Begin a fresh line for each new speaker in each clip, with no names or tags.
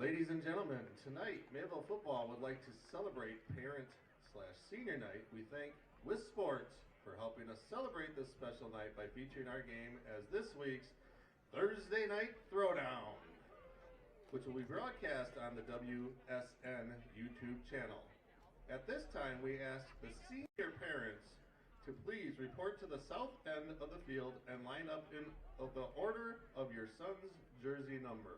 Ladies and gentlemen, tonight Mayville football would like to celebrate parent/senior night. We thank WisSports for helping us celebrate this special night by featuring our game as this week's Thursday Night Throwdown, which will be broadcast on the WSN YouTube channel. At this time, we ask the senior parents to please report to the south end of the field and line up in the order of your son's jersey number.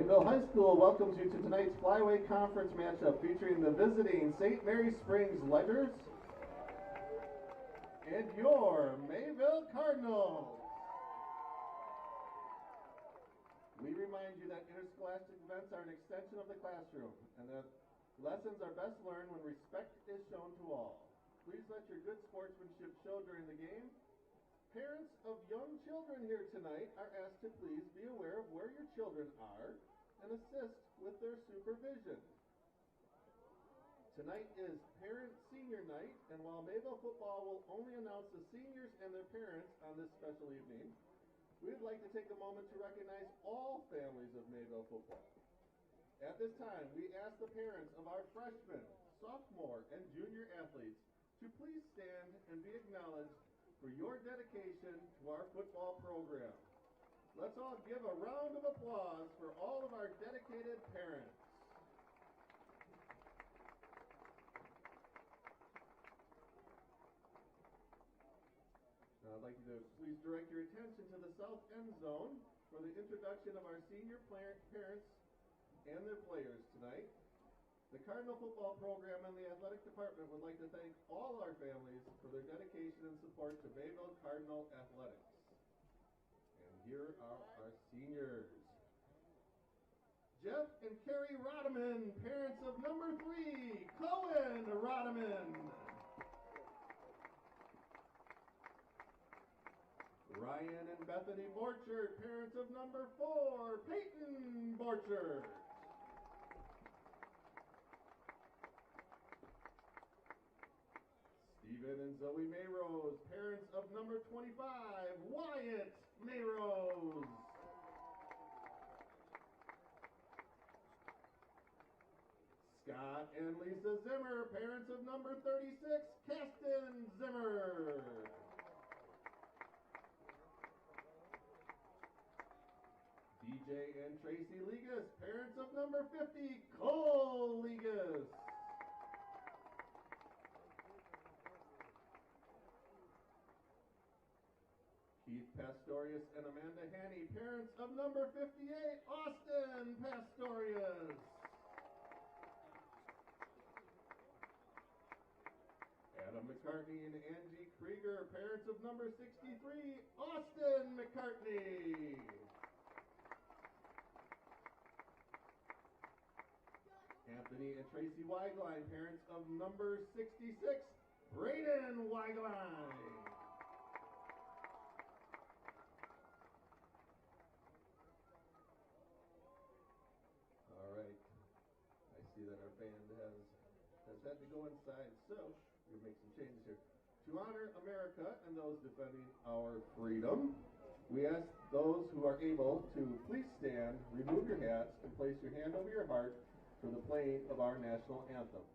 Mayville High School welcomes you to tonight's Flyweight Conference matchup featuring the visiting St. Mary Springs Ledgers and your Mayville Cardinals. We remind you that interscholastic events are an extension of the classroom and that lessons are best learned when respect is shown to all. Please let your good sportsmanship show during the game. Parents of young children here tonight are asked to please be aware of where your children are and assist with their supervision. Tonight is Parent Senior Night, and while Mayville football will only announce the seniors and their parents on this special evening, we'd like to take a moment to recognize all families of Mayville football. At this time, we ask the parents of our freshmen, sophomore, and junior athletes to please stand and be acknowledged for your dedication to our football program. Let's all give a round of applause for all of our dedicated parents. Now I'd like you to please direct your attention to the south end zone for the introduction of our senior parents and their players tonight. The Cardinal football program and the athletic department would like to thank all our families for their dedication and support to Mayville Cardinal athletics. And here are our seniors. Jeff and Carrie Rodeman, parents of number 3, Cohen Rodeman. Ryan and Bethany Borchert, parents of number 4, Peyton Borchert. Stephen and Zoe Mayrose, parents of number 25, Wyatt Mayrose. Scott and Lisa Zimmer, parents of number 36, Kasten Zimmer. DJ and Tracy Ligas, parents of number 50, Cole Ligas. Keith Pastorius and Amanda Haney, parents of number 58, Austin Pastorius. Adam McCartney and Angie Krieger, parents of number 63, Austin McCartney. Anthony and Tracy Weigline, parents of number 66, Braden Weigline. All right, I see that our band has had to go inside, so we'll make some changes here. To honor America and those defending our freedom, we ask those who are able to please stand, remove your hats, and place your hand over your heart for the playing of our national anthem.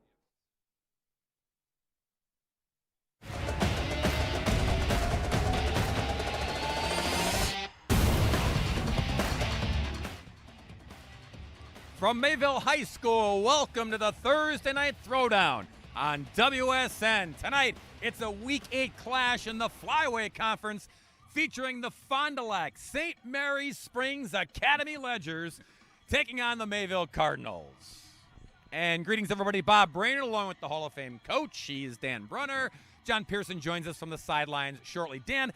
From Mayville High School, welcome to the Thursday Night Throwdown on WSN. Tonight, it's a Week 8 clash in the Flyweight Conference featuring the Fond du Lac St. Mary's Springs Academy Ledgers taking on the Mayville Cardinals. And greetings, everybody. Bob Brainerd, along with the Hall of Fame coach. He is Dan Brunner. John Pearson joins us from the sidelines shortly. Dan,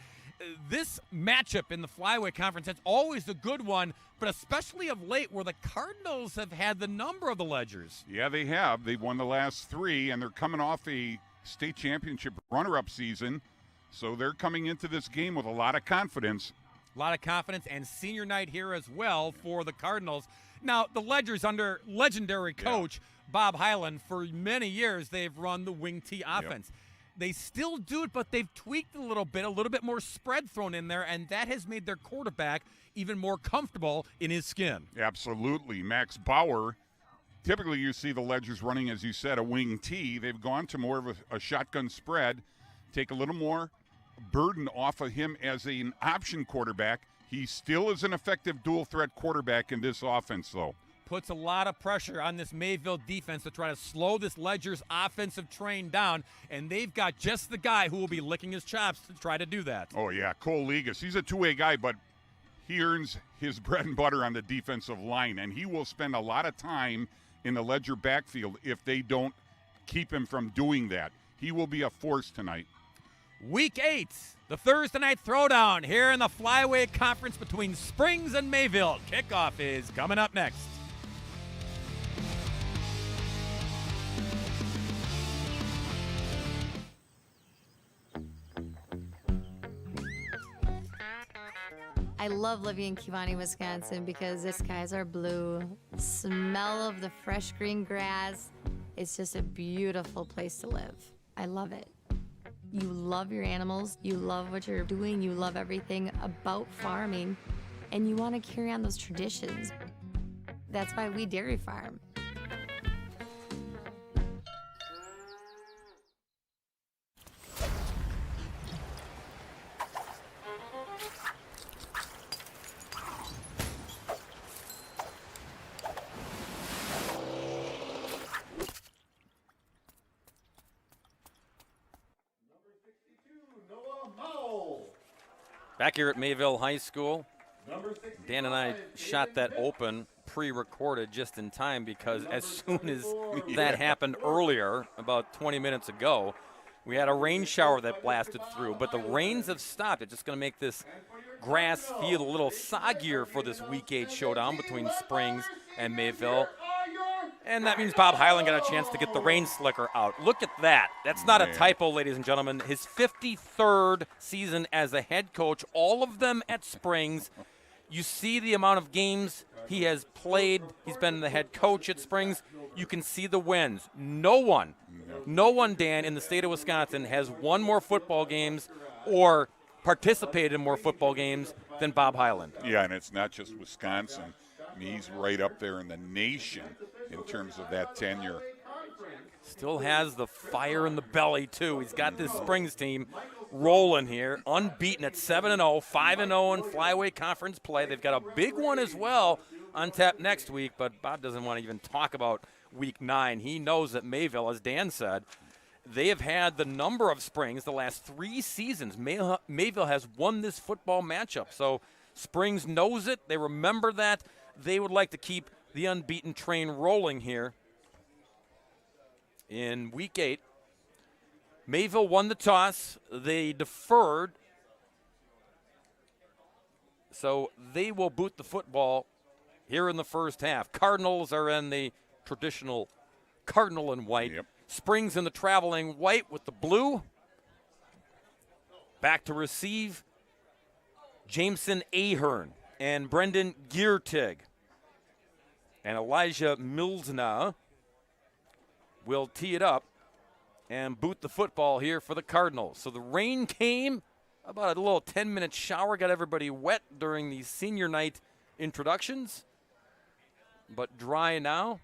this matchup in the Flyweight Conference, it's always a good one, but especially of late where the Cardinals have had the number of the Ledgers.
Yeah, they have. They've won the last 3, and they're coming off a state championship runner-up season, so they're coming into this game with a lot of confidence.
A lot of confidence, and senior night here as well for the Cardinals. Now, the Ledgers under legendary coach Bob Hyland, for many years they've run the wing T offense. Yep. They still do it, but they've tweaked a little bit more spread thrown in there, and that has made their quarterback even more comfortable in his skin.
Absolutely. Max Bauer, typically you see the Ledgers running, as you said, a wing T. They've gone to more of a shotgun spread, take a little more burden off of him as an option quarterback. He still is an effective dual-threat quarterback in this offense, though.
Puts a lot of pressure on this Mayville defense to try to slow this Ledgers offensive train down, and they've got just the guy who will be licking his chops to try to do that.
Oh, yeah, Cole Ligas. He's a two-way guy, but he earns his bread and butter on the defensive line, and he will spend a lot of time in the Ledger backfield if they don't keep him from doing that. He will be a force tonight.
Week 8, the Thursday Night Throwdown here in the Flyweight Conference between Springs and Mayville. Kickoff is coming up next.
I love living in Kewanee, Wisconsin because the skies are blue, smell of the fresh green grass. It's just a beautiful place to live. I love it. You love your animals, you love what you're doing, you love everything about farming, and you want to carry on those traditions. That's why we dairy farm.
Back here at Mayville High School, Dan and I shot that open pre-recorded just in time because as soon as that happened earlier, about 20 minutes ago, we had a rain shower that blasted through, but the rains have stopped. It's just going to make this grass field a little soggier for this Week 8 showdown between Springs and Mayville. And that means Bob Highland got a chance to get the rain slicker out. Look at that. That's not a typo, ladies and gentlemen. His 53rd season as a head coach, all of them at Springs. You see the amount of games he has played. He's been the head coach at Springs. You can see the wins. No one, Dan, in the state of Wisconsin has won more football games or participated in more football games than Bob Highland.
Yeah, and it's not just Wisconsin. I mean, he's right up there in the nation in terms of that tenure.
Still has the fire in the belly, too. He's got this Springs team rolling here, unbeaten at 7-0, 5-0 in Flyweight Conference play. They've got a big one as well on tap next week, but Bob doesn't want to even talk about Week 9. He knows that Mayville, as Dan said, they have had the number of Springs the last 3 seasons. Mayville has won this football matchup, so Springs knows it. They remember that. They would like to keep the unbeaten train rolling here in Week 8. Mayville won the toss. They deferred. So they will boot the football here in the first half. Cardinals are in the traditional cardinal and white.
Yep.
Springs in the traveling white with the blue. Back to receive Jameson Ahern and Brendan Giertig. And Elijah Milsna will tee it up and boot the football here for the Cardinals. So the rain came, about a little 10-minute shower, got everybody wet during the senior night introductions, but dry now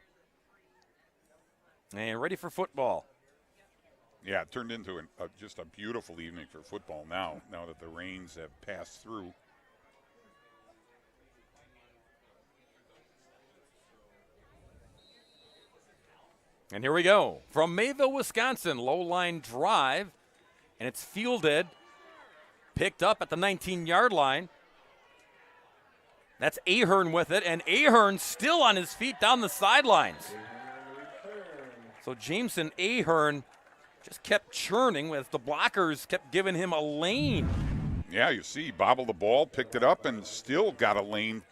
and ready for football.
Yeah, it turned into just a beautiful evening for football now that the rains have passed through.
And here we go. From Mayville, Wisconsin, low line drive, and it's fielded, picked up at the 19-yard line. That's Ahern with it, and Ahern still on his feet down the sidelines. So Jameson Ahern just kept churning as the blockers kept giving him a lane.
Yeah, you see, bobbled the ball, picked it up, and still got a lane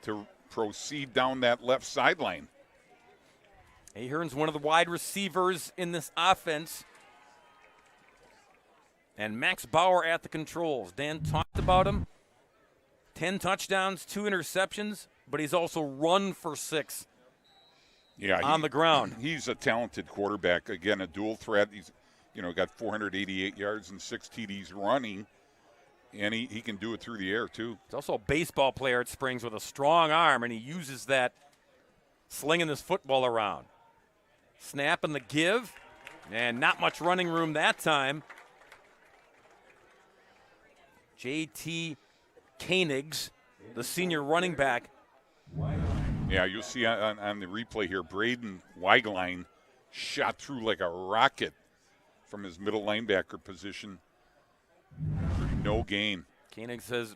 to proceed down that left sideline.
Ahern's one of the wide receivers in this offense. And Max Bauer at the controls. Dan talked about him. 10 touchdowns, 2 interceptions, but he's also run for 6 on the ground.
He's a talented quarterback. Again, a dual threat. He's got 488 yards and 6 TDs running, and he can do it through the air too.
He's also a baseball player at Springs with a strong arm, and he uses that slinging this football around. Snap and the give, and not much running room that time. J.T. Koenigs, the senior running back.
Yeah, you'll see on the replay here, Braden Weiglein shot through like a rocket from his middle linebacker position for no gain.
Koenigs has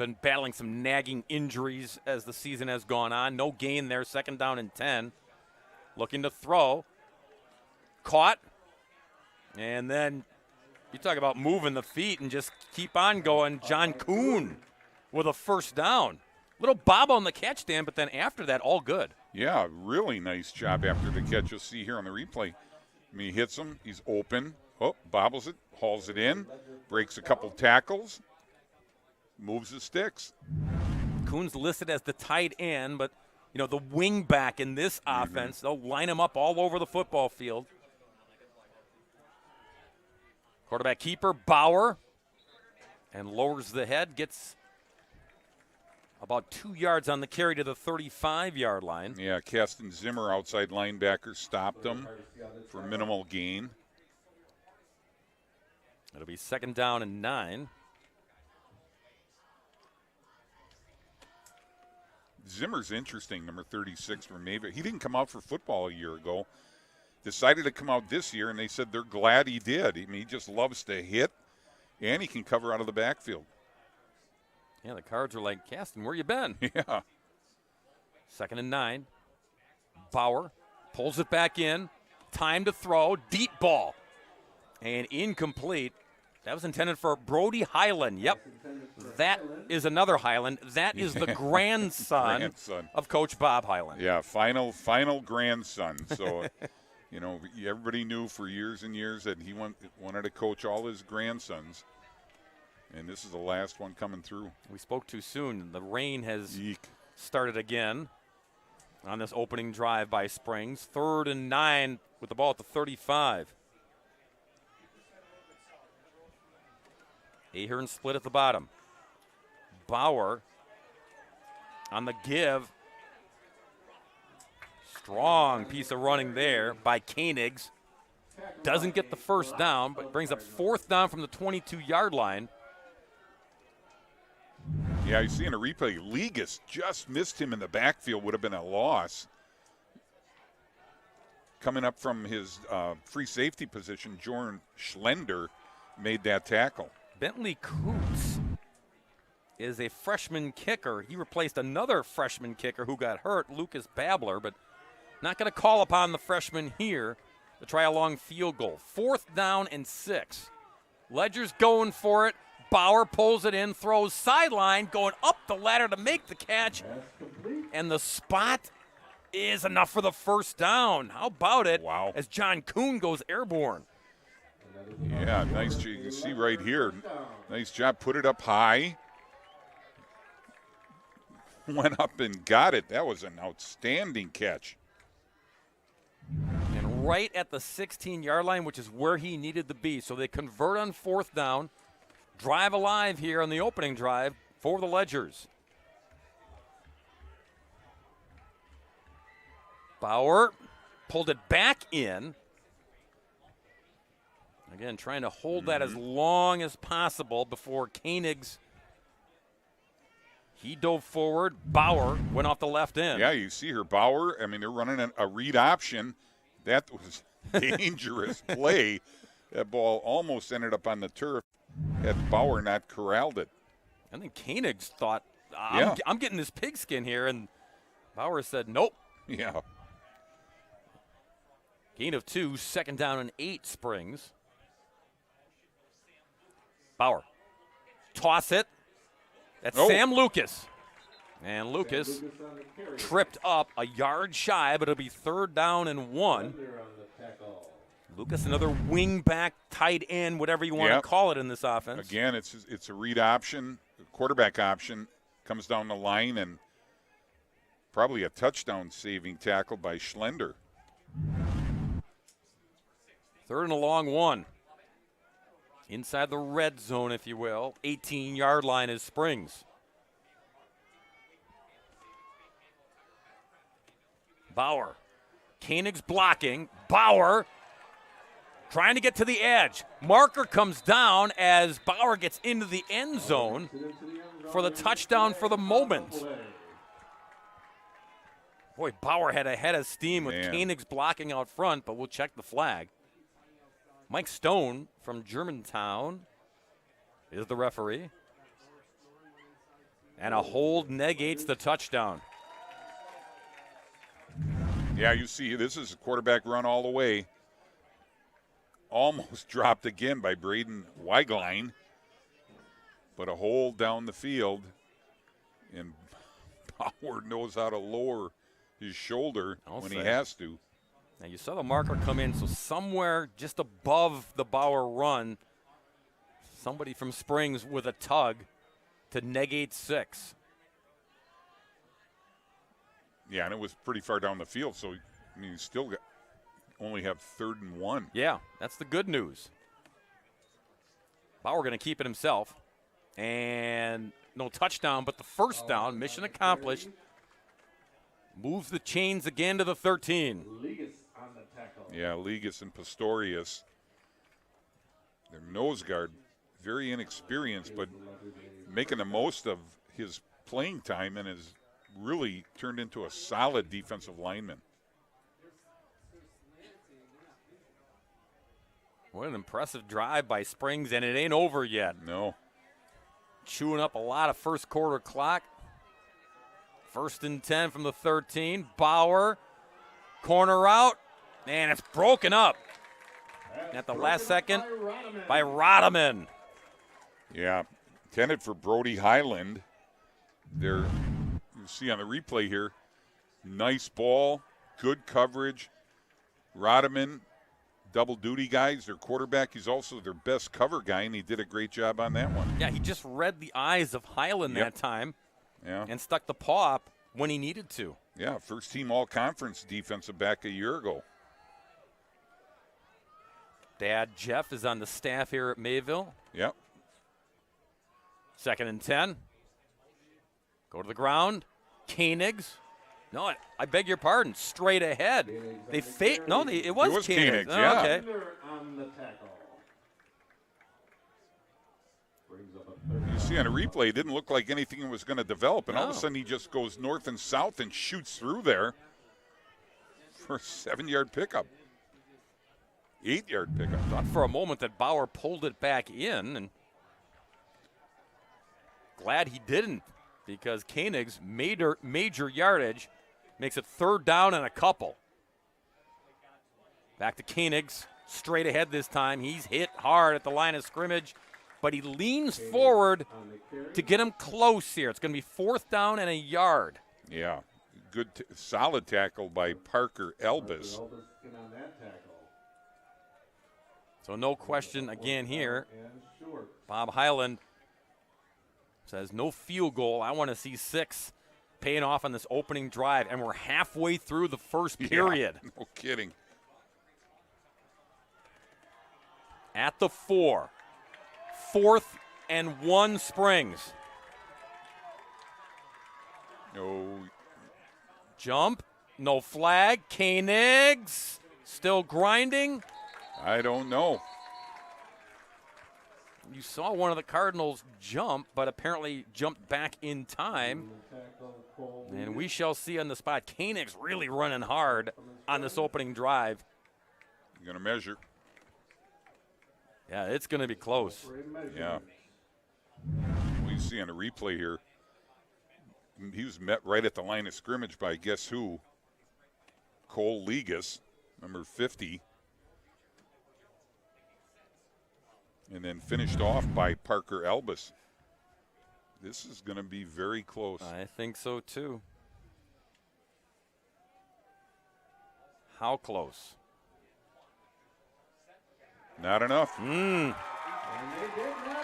been battling some nagging injuries as the season has gone on. No gain there, 2nd down and 10. Looking to throw. Caught. And then you talk about moving the feet and just keep on going. John Kuhn with a 1st down. Little bob on the catch, Dan, but then after that, all good.
Yeah, really nice job after the catch. You'll see here on the replay. I mean, he hits him. He's open. Oh, bobbles it, hauls it in, breaks a couple tackles, moves the sticks.
Kuhn's listed as the tight end, but, you know, the wing back in this offense, they'll line him up all over the football field. Quarterback keeper, Bauer, and lowers the head, gets about 2 yards on the carry to the 35-yard line.
Yeah, Kasten Zimmer, outside linebacker, stopped him for minimal gain.
It'll be 2nd down and 9.
Zimmer's interesting, number 36 for Mayville. He didn't come out for football a year ago. Decided to come out this year, and they said they're glad he did. I mean, he just loves to hit, and he can cover out of the backfield.
Yeah, the Cards are like, Kasten, where you been?
Yeah.
2nd and 9. Bauer pulls it back in. Time to throw. Deep ball. And incomplete. That was intended for Brody Highland. Yep. That is another Highland. That is the grandson of Coach Bob Highland.
Yeah, final grandson. So, you know, everybody knew for years and years that he wanted to coach all his grandsons. And this is the last one coming through.
We spoke too soon. The rain has started again on this opening drive by Springs. 3rd and 9 with the ball at the 35. Ahern split at the bottom. Bauer on the give. Strong piece of running there by Koenigs. Doesn't get the 1st down, but brings up 4th down from the 22-yard line.
Yeah, you see in a replay, Ligas just missed him in the backfield, would have been a loss. Coming up from his free safety position, Jordan Schlender made that tackle.
Bentley Coots is a freshman kicker. He replaced another freshman kicker who got hurt, Lucas Babler, but not going to call upon the freshman here to try a long field goal. 4th down and 6. Ledger's going for it. Bauer pulls it in, throws sideline, going up the ladder to make the catch. And the spot is enough for the 1st down. How about it?
Wow.
As John Kuhn goes airborne.
Yeah, nice. You can see right here. Nice job. Put it up high. Went up and got it. That was an outstanding catch.
And right at the 16-yard line, which is where he needed to be. So they convert on 4th down. Drive alive here on the opening drive for the Ledgers. Bauer pulled it back in. Again, trying to hold that as long as possible before Koenigs. He dove forward. Bauer went off the left end.
Yeah, you see her, Bauer. I mean, they're running a read option. That was dangerous play. That ball almost ended up on the turf had Bauer not corralled it.
And then Koenigs thought, I'm getting this pigskin here, and Bauer said, nope.
Yeah.
Gain of 2, 2nd down and 8, Springs. Bauer. Toss it. That's Sam Lucas. And Lucas tripped up a yard shy, but it'll be 3rd down and 1. Lucas, another wing back, tight end, whatever you want to call it in this offense.
Again, it's a read option, quarterback option. Comes down the line, and probably a touchdown saving tackle by Schlender.
3rd and a long 1. Inside the red zone, if you will. 18-yard line is Springs. Bauer. Koenigs blocking. Bauer trying to get to the edge. Marker comes down as Bauer gets into the end zone for the touchdown for the moment. Boy, Bauer had a head of steam with Koenigs blocking out front, but we'll check the flag. Mike Stone from Germantown is the referee. And a hold negates the touchdown.
Yeah, you see, this is a quarterback run all the way. Almost dropped again by Braden Weiglein. But a hold down the field. And Bauer knows how to lower his shoulder when he has to.
Now you saw the marker come in, so somewhere just above the Bauer run, somebody from Springs with a tug to negate 6.
Yeah, and it was pretty far down the field, so I mean, you still only have 3rd and 1.
Yeah, that's the good news. Bauer going to keep it himself. And no touchdown, but the first down, mission accomplished. Moves the chains again to the 13.
Yeah, Ligas and Pastorius. Their nose guard, very inexperienced, but making the most of his playing time and has really turned into a solid defensive lineman.
What an impressive drive by Springs, and it ain't over yet.
No.
Chewing up a lot of first quarter clock. 1st and 10 from the 13. Bauer, corner out, and it's broken up. At the last second by Rodeman.
Yeah, intended for Brody Highland. There, you see on the replay here, nice ball, good coverage. Rodeman, double duty guys. Their quarterback, he's also their best cover guy, and he did a great job on that one.
Yeah, he just read the eyes of Highland that time.
Yeah.
And stuck the paw up when he needed to.
Yeah, first team all-conference defensive back a year ago.
Dad Jeff is on the staff here at Mayville.
Yep.
2nd and 10. Go to the ground. Koenigs. No, I beg your pardon. Straight ahead. They fake. No, it was Koenigs. Oh,
yeah.
Okay.
You see on a replay, it didn't look like anything was going to develop, and all of a sudden he just goes north and south and shoots through there for a 7-yard pickup. 8-yard pickup.
Thought for a moment that Bauer pulled it back in, and glad he didn't, because Koenig's major yardage makes it 3rd down and a couple. Back to Koenig's, straight ahead this time. He's hit hard at the line of scrimmage, but he leans forward to get him close here. It's going to be 4th down and a yard.
Yeah, good, solid tackle by Parker Elbis.
So no question again here. Bob Highland says no field goal. I want to see 6 paying off on this opening drive, and we're halfway through the first period.
Yeah, no kidding.
At the 4. 4th and 1 Springs.
No.
Jump. No flag. Koenigs still grinding.
I don't know.
You saw one of the Cardinals jump, but apparently jumped back in time. And we shall see on the spot. Koenig's really running hard on this opening drive.
You're going to measure.
Yeah, it's going to be close.
Yeah. Well, you see on the replay here, he was met right at the line of scrimmage by guess who? Cole Ligas, number 50. And then finished off by Parker Elbis. This is going to be very close.
I think so, too. How close?
Not enough.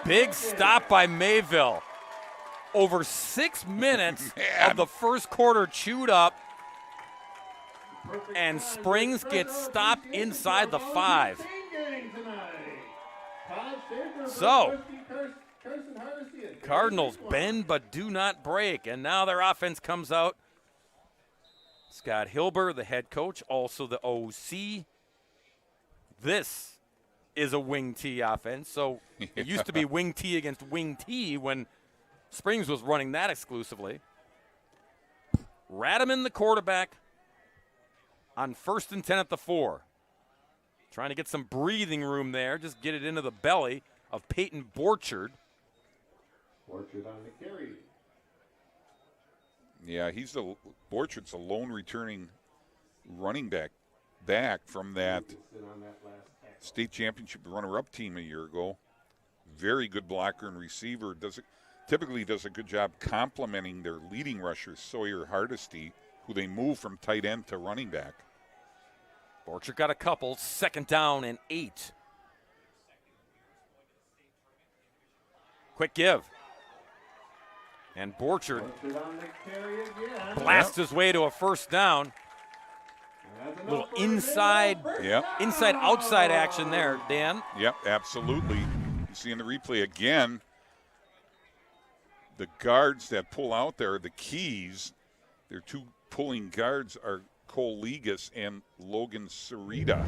Big stop by Mayville. Over 6 minutes of the first quarter chewed up. And Springs gets stopped inside the 5. So, Cardinals bend but do not break. And now their offense comes out. Scott Hilber, the head coach, also the OC. This is a wing T offense. So it used to be wing T against wing T when Springs was running that exclusively. Rodeman, the quarterback, on 1st and 10 at the 4. Trying to get some breathing room there. Just get it into the belly of Peyton Borchard.
Borchard on the carry.
Yeah, Borchardt's a lone returning running back from that state championship runner-up team a year ago. Very good blocker and receiver. Typically does a good job complementing their leading rusher, Sawyer Hardesty, who they move from tight end to running back.
Borchard got a couple. 2nd down and 8. Quick give. And Borchard blasts his way to a 1st down. Little inside-outside action there, Dan.
Yep, absolutely. You see in the replay again, the guards that pull out there, the keys, their 2 pulling guards are Cole Legas and Logan Sarita.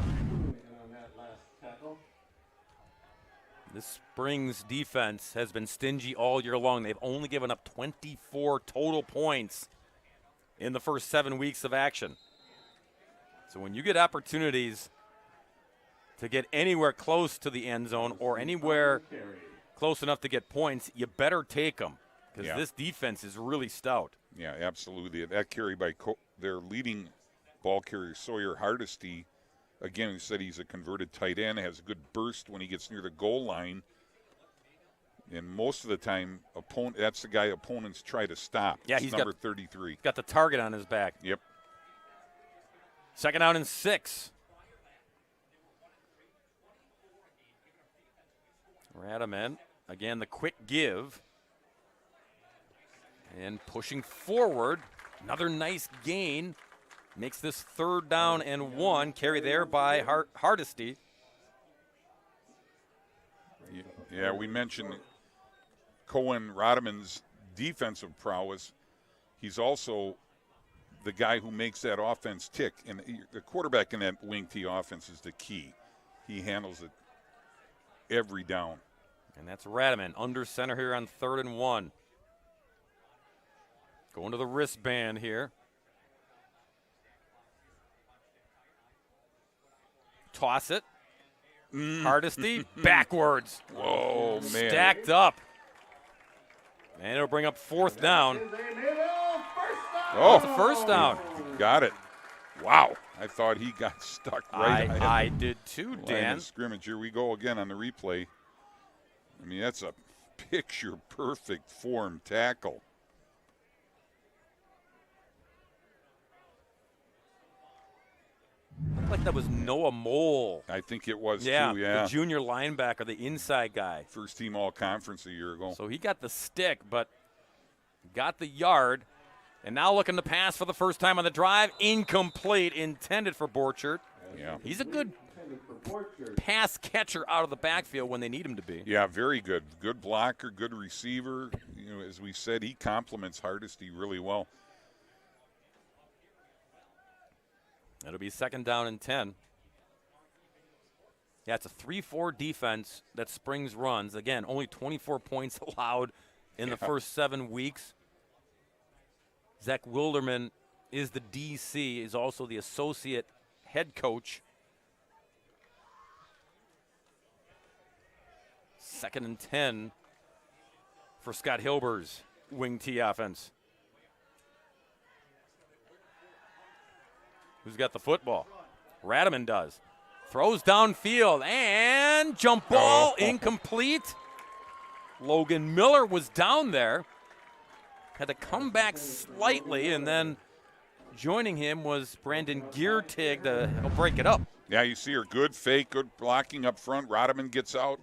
This Springs defense has been stingy all year long. They've only given up 24 total points in the first 7 weeks of action. So when you get opportunities to get anywhere close to the end zone or anywhere close enough to get points, you better take them because this defense is really stout.
Yeah, absolutely. That carry by their leading ball carrier, Sawyer Hardesty. Again, he said he's a converted tight end, has a good burst when he gets near the goal line. And most of the time, that's the guy opponents try to stop.
Yeah,
he's number 33.
Got the target on his back.
Yep.
2nd down and 6. Radaman, again, the quick give. And pushing forward, another nice gain. Makes this 3rd down and 1. Carry there by Hardesty.
Yeah, we mentioned Cohen Radaman's defensive prowess. He's also the guy who makes that offense tick. And the quarterback in that wing T offense is the key. He handles it every down.
And that's Radaman under center here on 3rd and 1. Going to the wristband here. Toss it. Hardesty backwards.
Whoa, man.
Stacked up. And it'll bring up 4th down.
Oh,
it's a 1st down.
Got it. Wow. I thought he got stuck right.
I did too, Dan.
Line of scrimmage. Here we go again on the replay. I mean, that's a picture-perfect form tackle.
Looked like that was Noah Mole.
I think it was
too, the junior linebacker, the inside guy.
First team all-conference a year ago.
So he got the stick, but got the yard. And now looking to pass for the first time on the drive. Incomplete, intended for Borchard.
Yeah.
He's a good pass catcher out of the backfield when they need him to be.
Yeah, very good. Good blocker, good receiver. You know, as we said, he complements Hardesty really well.
It'll be 2nd down and 10. Yeah, it's a 3-4 defense that Springs runs. Again, only 24 points allowed in the first 7 weeks. Zach Wilderman is the DC, is also the associate head coach. 2nd and 10 for Scott Hilber's wing T offense. Who's got the football? Radaman does. Throws downfield and jump ball incomplete. Logan Miller was down there. Had to come back slightly, and then joining him was Brandon Giertig to help break it up.
Yeah, you see her good fake, good blocking up front. Radaman gets out,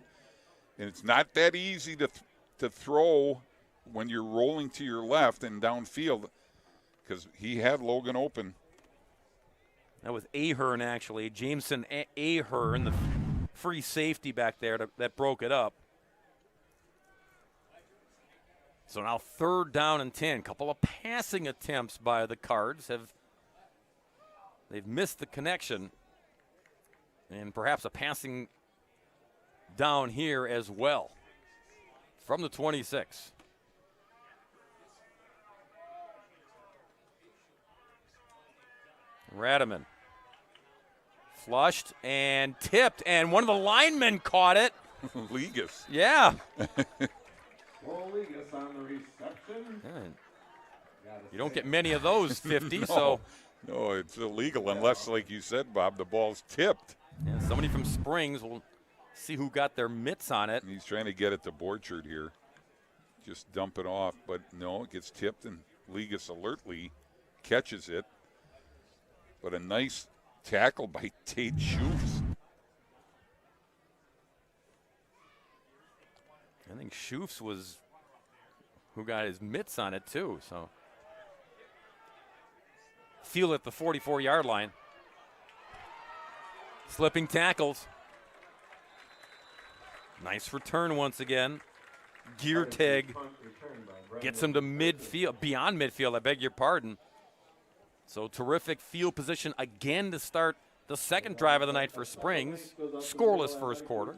and it's not that easy to throw when you're rolling to your left and downfield because he had Logan open.
That was Ahern, actually. Jameson Ahern, the free safety back there that broke it up. So now 3rd down and 10. Couple of passing attempts by the Cards. They've missed the connection. And perhaps a passing down here as well. From the 26. Radaman. Flushed and tipped, and one of the linemen caught it.
Legas.
Yeah.
Legas on the reception.
You don't get many of those 50,
No.
so.
No, it's illegal unless, like you said, Bob, the ball's tipped.
Yeah, somebody from Springs will see who got their mitts on it.
And he's trying to get it to Borchard here. Just dump it off, but no, it gets tipped, and Ligas alertly catches it. But a nice tackle by Tate Shoofs.
I think Shoofs was who got his mitts on it, too, so. Field at the 44-yard line. Slipping tackles. Nice return once again. Gearteg gets him to midfield, beyond midfield, I beg your pardon. So terrific field position again to start the second drive of the night for Springs. Scoreless first quarter.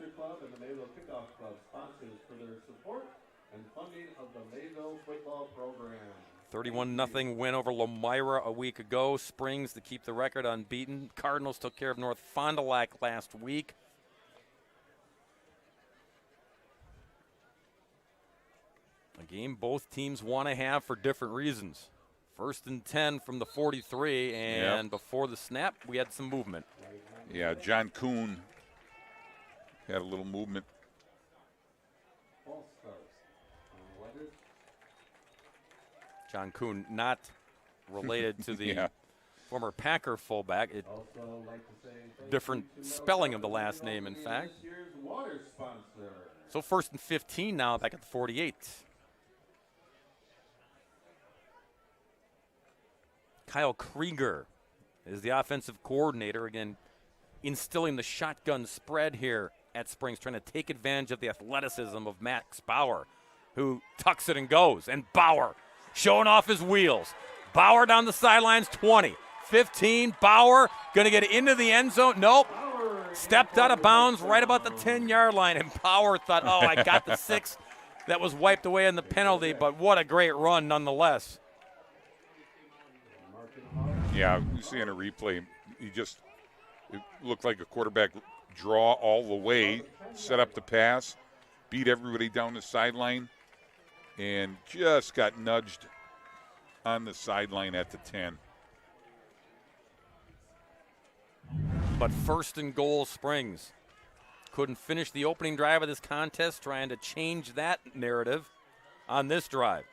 31-0 win over Lomira a week ago. Springs to keep the record unbeaten. Cardinals took care of North Fond du Lac last week. A game both teams want to have for different reasons. 1st and 10 from the 43, and before the snap, we had some movement.
Yeah, John Kuhn had a little movement.
John Kuhn, not related to the former Packer fullback. Different spelling of the last name, in fact. So 1st and 15 now, back at the 48. Kyle Krieger is the offensive coordinator, again, instilling the shotgun spread here at Springs, trying to take advantage of the athleticism of Max Bauer, who tucks it and goes. And Bauer showing off his wheels. Bauer down the sidelines, 20, 15. Bauer going to get into the end zone. Nope. Stepped out of bounds right about the 10-yard line, and Bauer thought, oh, I got the 6 that was wiped away in the penalty, but what a great run nonetheless.
Yeah, you see in a replay, it looked like a quarterback draw all the way, set up the pass, beat everybody down the sideline, and just got nudged on the sideline at the 10.
But 1st and goal, Springs. Couldn't finish the opening drive of this contest, trying to change that narrative on this drive.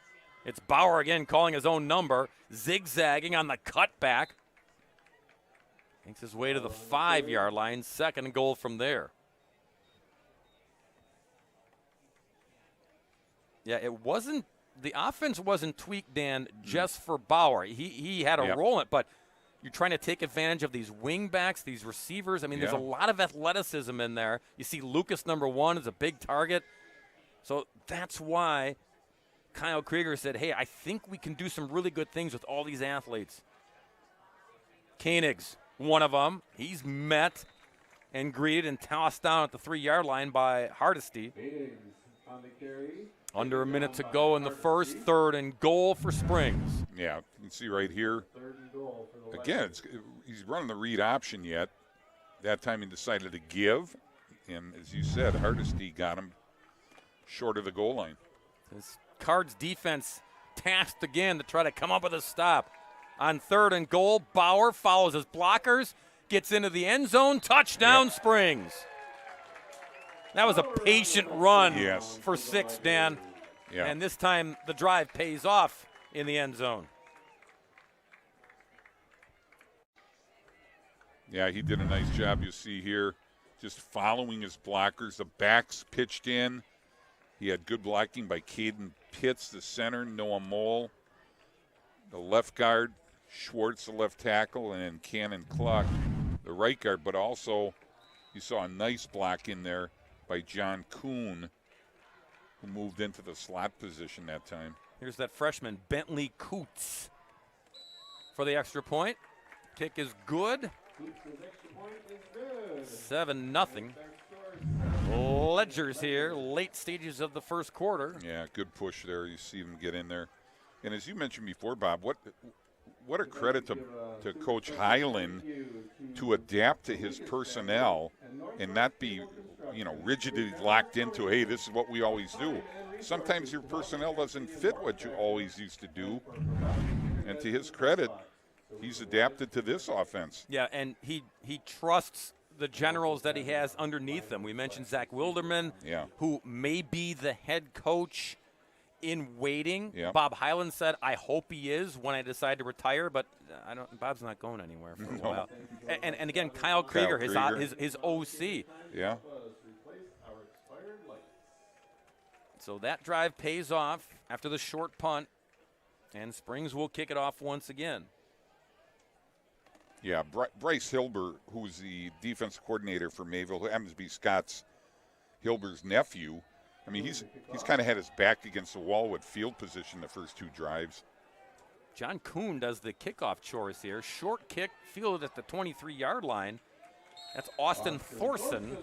It's Bauer again calling his own number, zigzagging on the cutback. Makes his way to the 5-yard line, 2nd and goal from there. Yeah, the offense wasn't tweaked, Dan, just for Bauer. He had a role in it, but you're trying to take advantage of these wing backs, these receivers. I mean, there's a lot of athleticism in there. You see Lucas, number 1, is a big target. So that's why Kyle Krieger said, hey, I think we can do some really good things with all these athletes. Koenig's one of them. He's met and greeted and tossed down at the 3-yard line by Hardesty. Under a minute to go in the first, 3rd and goal for Springs.
Yeah, you can see right here. Again, he's running the read option yet. That time he decided to give. And as you said, Hardesty got him short of the goal line.
This Cards defense tasked again to try to come up with a stop. On 3rd and goal, Bauer follows his blockers, gets into the end zone, touchdown Springs. That was a patient run for 6, Dan.
Yeah.
And this time the drive pays off in the end zone.
Yeah, he did a nice job, you see here, just following his blockers. The backs pitched in. He had good blocking by Caden Pitts, the center, Noah Mole, the left guard, Schwartz, the left tackle, and then Cannon Cluck, the right guard. But also, you saw a nice block in there by John Kuhn, who moved into the slot position that time.
Here's that freshman, Bentley Coots, for the extra point. Kick is good. 7-0. Ledgers here, late stages of the first quarter.
Yeah, good push there. You see them get in there. And as you mentioned before, Bob, what a credit to Coach Hyland. to adapt to his personnel and not be, rigidly locked into, hey, this is what we always do. Sometimes your personnel doesn't fit what you always used to do. And to his credit, he's adapted to this offense.
Yeah, and he trusts the generals that he has underneath him. We mentioned Zach Wilderman, who may be the head coach in waiting.
Yeah.
Bob Hyland said, I hope he is when I decide to retire, but Bob's not going anywhere for a while. And again, Kyle Krieger, his OC.
Yeah.
So that drive pays off after the short punt, and Springs will kick it off once again.
Yeah, Bryce Hilber, who's the defense coordinator for Mayville, who happens to be Hilber's nephew. I mean, he's kind of had his back against the wall with field position the first 2 drives.
John Kuhn does the kickoff chores here. Short kick, fielded at the 23-yard line. That's Austin Thorson.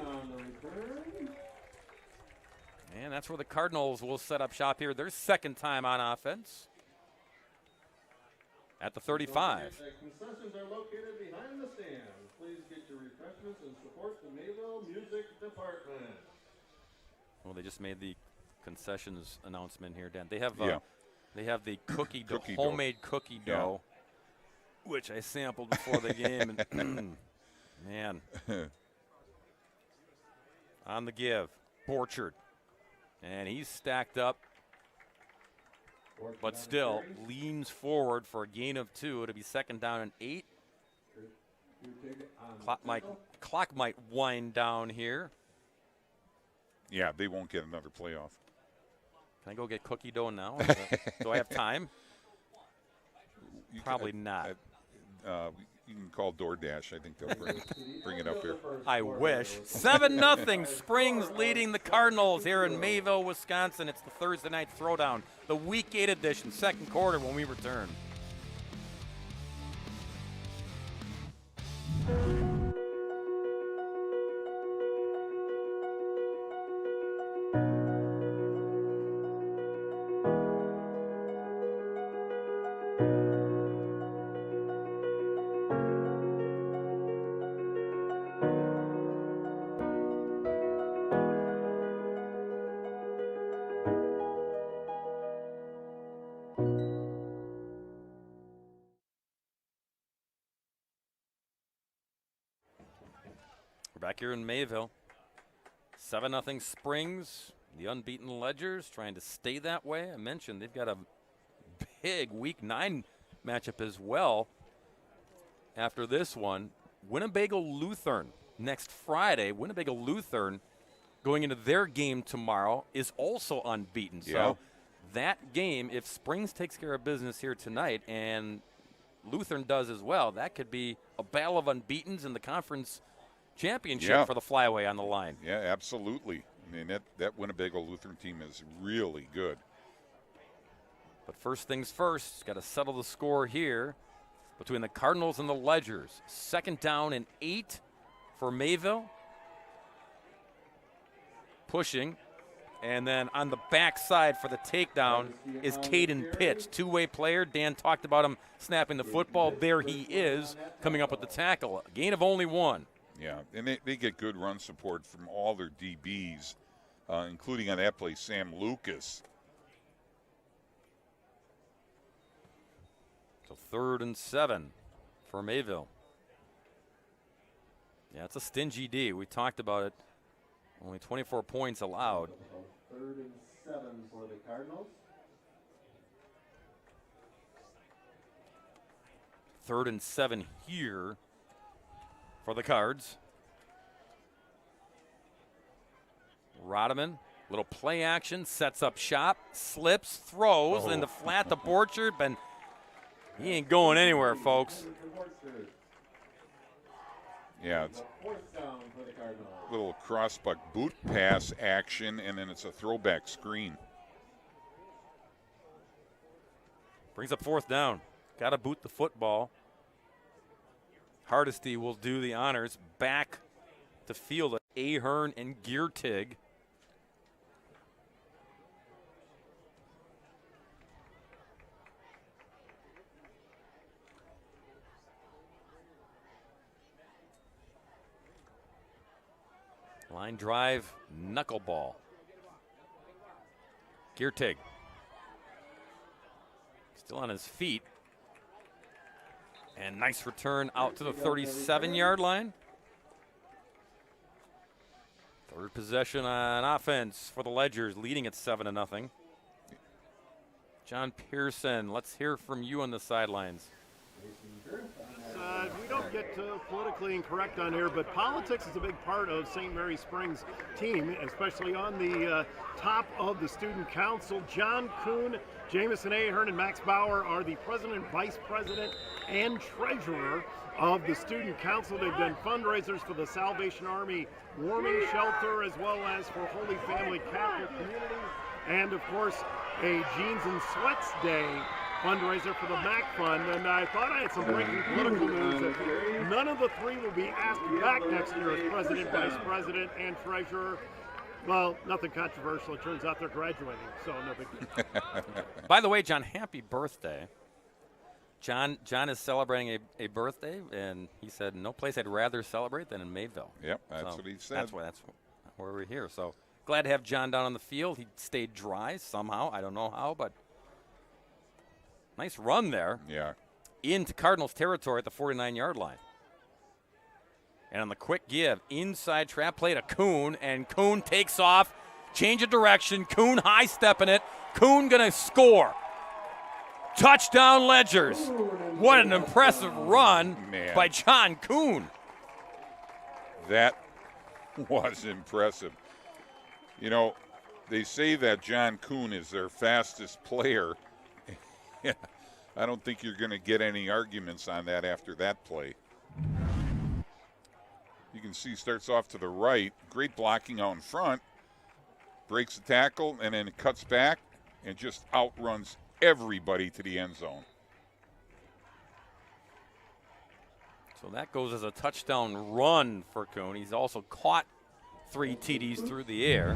And that's where the Cardinals will set up shop here. Their second time on offense. At the 35.
Concessions are located behind the stands. Please get your refreshments and support the Mayville Music Department.
Well, they just made the concessions announcement here, Dan. They have the cookie dough,
Cookie
homemade cookie dough, which I sampled before the game. And man, on the give, Borchard, and he's stacked up. But still leans forward for a gain of 2. It'll be second down and 8. Clock might wind down here.
Yeah, they won't get another playoff.
Can I go get cookie dough now? Do I have time? Probably not.
You can call DoorDash. I think they'll bring it up here.
I wish. 7-0. Springs leading the Cardinals here in Mayville, Wisconsin. It's the Thursday Night Throwdown, the Week 8 edition, second quarter when we return. Back here in Mayville, 7-0 Springs. The unbeaten Ledgers trying to stay that way. I mentioned they've got a big Week 9 matchup as well. After this one, Winnebago Lutheran next Friday. Winnebago Lutheran going into their game tomorrow is also unbeaten. So that game, if Springs takes care of business here tonight and Lutheran does as well, that could be a battle of unbeatens in the conference championship for the Flyway on the line.
Yeah, absolutely. I mean, that Winnebago Lutheran team is really good.
But first things first, got to settle the score here between the Cardinals and the Ledgers. Second down and 8 for Mayville. Pushing. And then on the backside for the takedown is Caden Pitts, two-way player. Dan talked about him snapping the football. There he is, coming up with the tackle. A gain of only 1.
Yeah, and they get good run support from all their DBs, including on that play, Sam Lucas.
So 3rd and 7 for Mayville. Yeah, it's a stingy D. We talked about it. Only 24 points allowed.
3rd and 7 for the Cardinals.
3rd and 7 here for the Cards. Rodman, little play action, sets up shop, slips, throws in the flat to Borchard, but he ain't going anywhere, folks.
Yeah, it's a little crossbuck boot pass action, and then it's a throwback screen.
Brings up 4th down. Got to boot the football. Hardesty will do the honors. Back to field. Ahern and Giertig. Line drive, knuckleball. Giertig. Still on his feet. And nice return out to the 37-yard line. Third possession on offense for the Ledgers, leading at 7-0. John Pearson, let's hear from you on the sidelines.
We don't get politically incorrect on here, but politics is a big part of St. Mary Springs' team, especially on the top of the student council. John Kuhn, Jamison Ahern, and Max Bauer are the president, vice president, and treasurer of the student council. They've done fundraisers for the Salvation Army warming shelter, as well as for Holy Family Catholic Community, and of course a Jeans and Sweats Day fundraiser for the MAC Fund. And I thought I had some breaking political news that none of the three will be asked back next year as president, vice president, and treasurer. Well, nothing controversial. It turns out they're graduating, so no big deal.
By the way, John, happy birthday. John is celebrating a birthday, and he said no place I'd rather celebrate than in Mayville.
Yep, that's what he said.
That's why we're here. So glad to have John down on the field. He stayed dry somehow. I don't know how, but nice run there.
Yeah.
Into Cardinals territory at the 49-yard line. And on the quick give, inside trap play to Kuhn, and Kuhn takes off, change of direction. Kuhn high-stepping it. Kuhn going to score. Touchdown, Ledgers. What an impressive run by John Kuhn.
That was impressive. You know, they say that John Kuhn is their fastest player. I don't think you're going to get any arguments on that after that play. You can see starts off to the right. Great blocking out in front. Breaks the tackle and then cuts back and just outruns everybody to the end zone.
So that goes as a touchdown run for Kuhn. He's also caught 3 TDs through the air.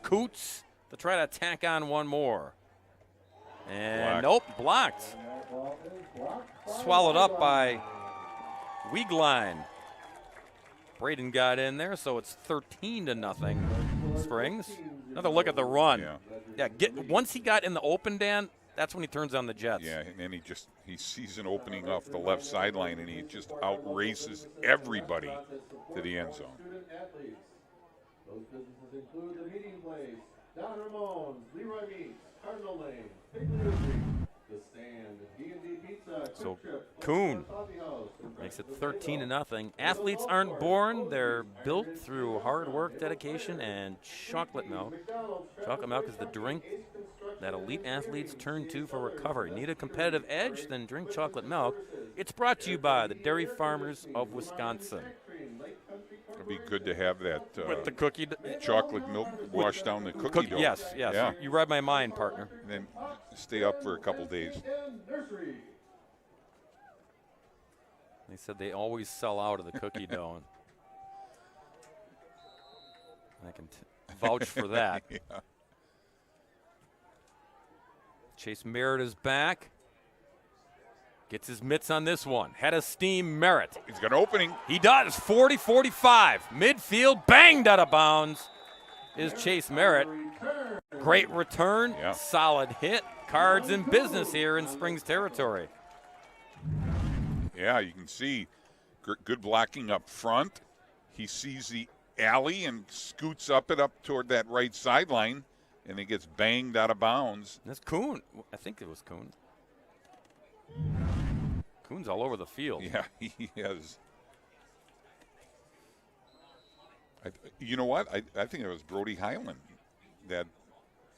Coots to try to tack on one more. And nope, blocked. Swallowed up by Wieglein. Braden got in there, so it's 13-0 Springs. Another look at the run. Yeah, once he got in the open, Dan, that's when he turns on the jets.
Yeah, and then he sees an opening off the left sideline, and he just outraces everybody to the end zone.
Those businesses include the Meeting Place, Don Ramone's, Leroy Meats, Cardinal Lane, Piggly Street, The Stand, D&D Pizza,
So
Quick Trip,
Kuhn
Coffee House, and
makes it 13-0. Athletes aren't born; they're built through hard work, dedication, and chocolate milk. Chocolate milk is the drink that elite athletes turn to for recovery. Need a competitive edge? Then drink chocolate milk. It's brought to you by the Dairy Farmers of Wisconsin.
It'd be good to have that
With the cookie
chocolate milk washed down the cookie dough.
Yes.
Yeah.
You read my mind, partner.
And then stay up for a couple days.
They said they always sell out of the cookie dough. And I can vouch for that.
Yeah.
Chase Merritt is back. Gets his mitts on this one. Head of steam, Merritt.
He's got an opening.
He does. 40-45. Midfield, banged out of bounds is Chase Merritt. Great return.
Yeah.
Solid hit. Cards in business here in Springs territory.
Yeah, you can see good blocking up front. He sees the alley and scoots up toward that right sideline, and he gets banged out of bounds.
That's Kuhn. I think it was Kuhn. Kuhn's all over the field.
Yeah, he is. You know what? I think it was Brody Highland. That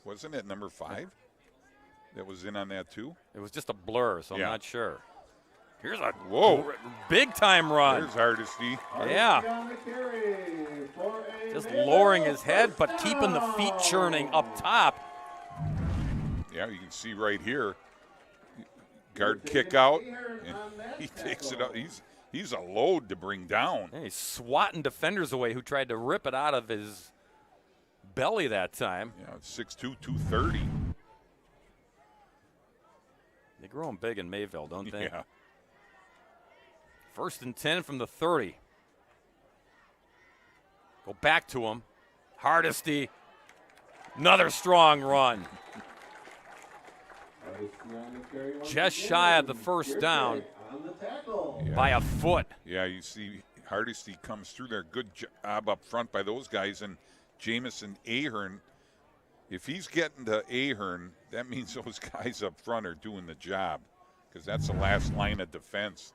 wasn't it, number 5? That was in on that too.
It was just a blur, so
Yeah.
I'm not sure. Here's a big time run.
There's Hardesty.
Yeah. Just lowering his head, but keeping the feet churning up top.
Yeah, you can see right here. Guard kick out, and he takes it up. He's a load to bring down.
Yeah, he's swatting defenders away who tried to rip it out of his belly that time.
Yeah, 6'2", 230.
They grow them big in Mayville, don't they?
Yeah.
1st and 10 from the 30. Go back to him. Hardesty. Another strong run. Just shy of the first down by a foot.
Yeah, you see Hardesty comes through there. Good job up front by those guys. And Jamison Ahern, if he's getting to Ahern, that means those guys up front are doing the job, because that's the last line of defense.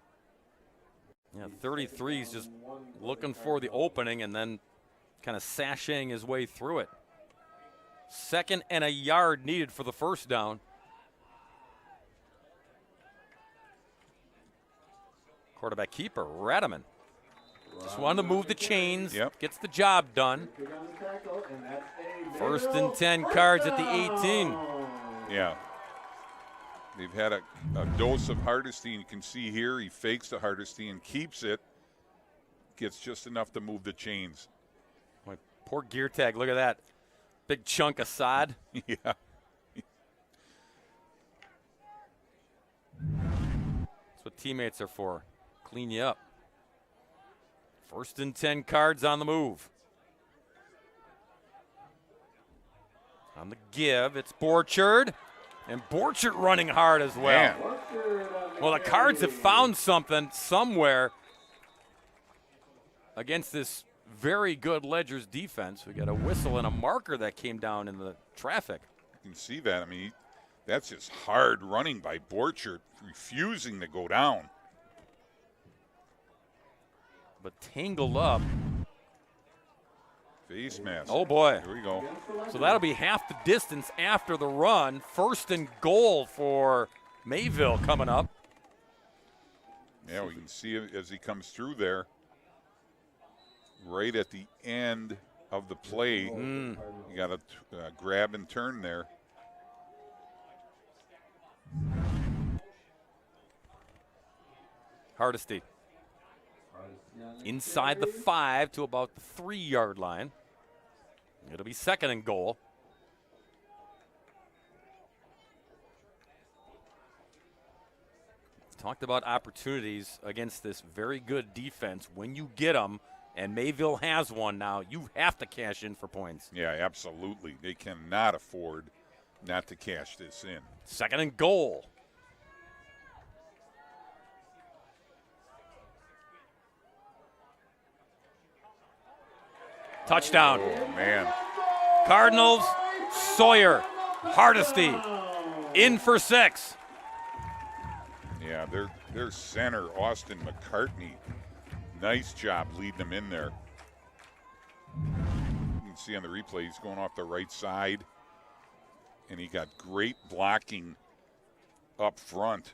Yeah, 33 is just looking for the opening and then kind of sashaying his way through it. 2nd and a yard needed for the first down. Quarterback keeper, Radaman. Just wanted to move the chains, gets the job done. 1st and 10 Cards at the 18.
Yeah. They've had a dose of Hardesty, and you can see here he fakes the Hardesty and keeps it. Gets just enough to move the chains.
Boy, poor gear tag, look at that. Big chunk of sod.
Yeah.
That's what teammates are for. Clean you up. 1st and 10 Cards on the move. On the give, it's Borchard. And Borchard running hard as well.
Man.
Well, the Cards have found something somewhere against this very good Ledger's defense. We got a whistle and a marker that came down in the traffic.
You can see that. I mean, that's just hard running by Borchard, refusing to go down.
But tangled up.
Face mask.
Oh, boy.
Here we go.
So that'll be half the distance after the run. 1st and goal for Mayville coming up.
Yeah, we can see it as he comes through there. Right at the end of the play. You got a grab and turn there.
Hardesty. Inside the 5 to about the 3-yard line. It'll be 2nd and goal. Talked about opportunities against this very good defense. When you get them, and Mayville has one now, you have to cash in for points.
Yeah, absolutely. They cannot afford not to cash this in.
2nd and goal. Touchdown.
Oh, man.
Cardinals, Sawyer, Hardesty, in for 6.
Yeah, their center, Austin McCartney, nice job leading them in there. You can see on the replay he's going off the right side, and he got great blocking up front.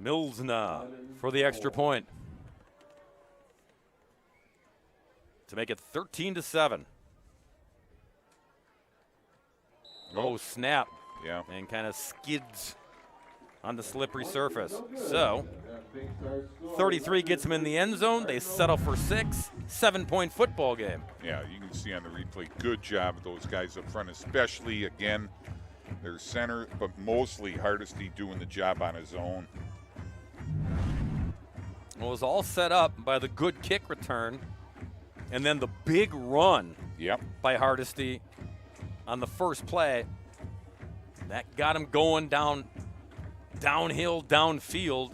Milsna for the extra point to make it 13-7. Oh, snap.
Yeah.
And kind of skids on the slippery surface. So 33 gets them in the end zone. They settle for 6. 7-point football game.
Yeah, you can see on the replay, good job of those guys up front, especially, again, their center, but mostly Hardesty doing the job on his own.
Well, it was all set up by the good kick return and then the big run by Hardesty on the first play. That got him going downhill, downfield,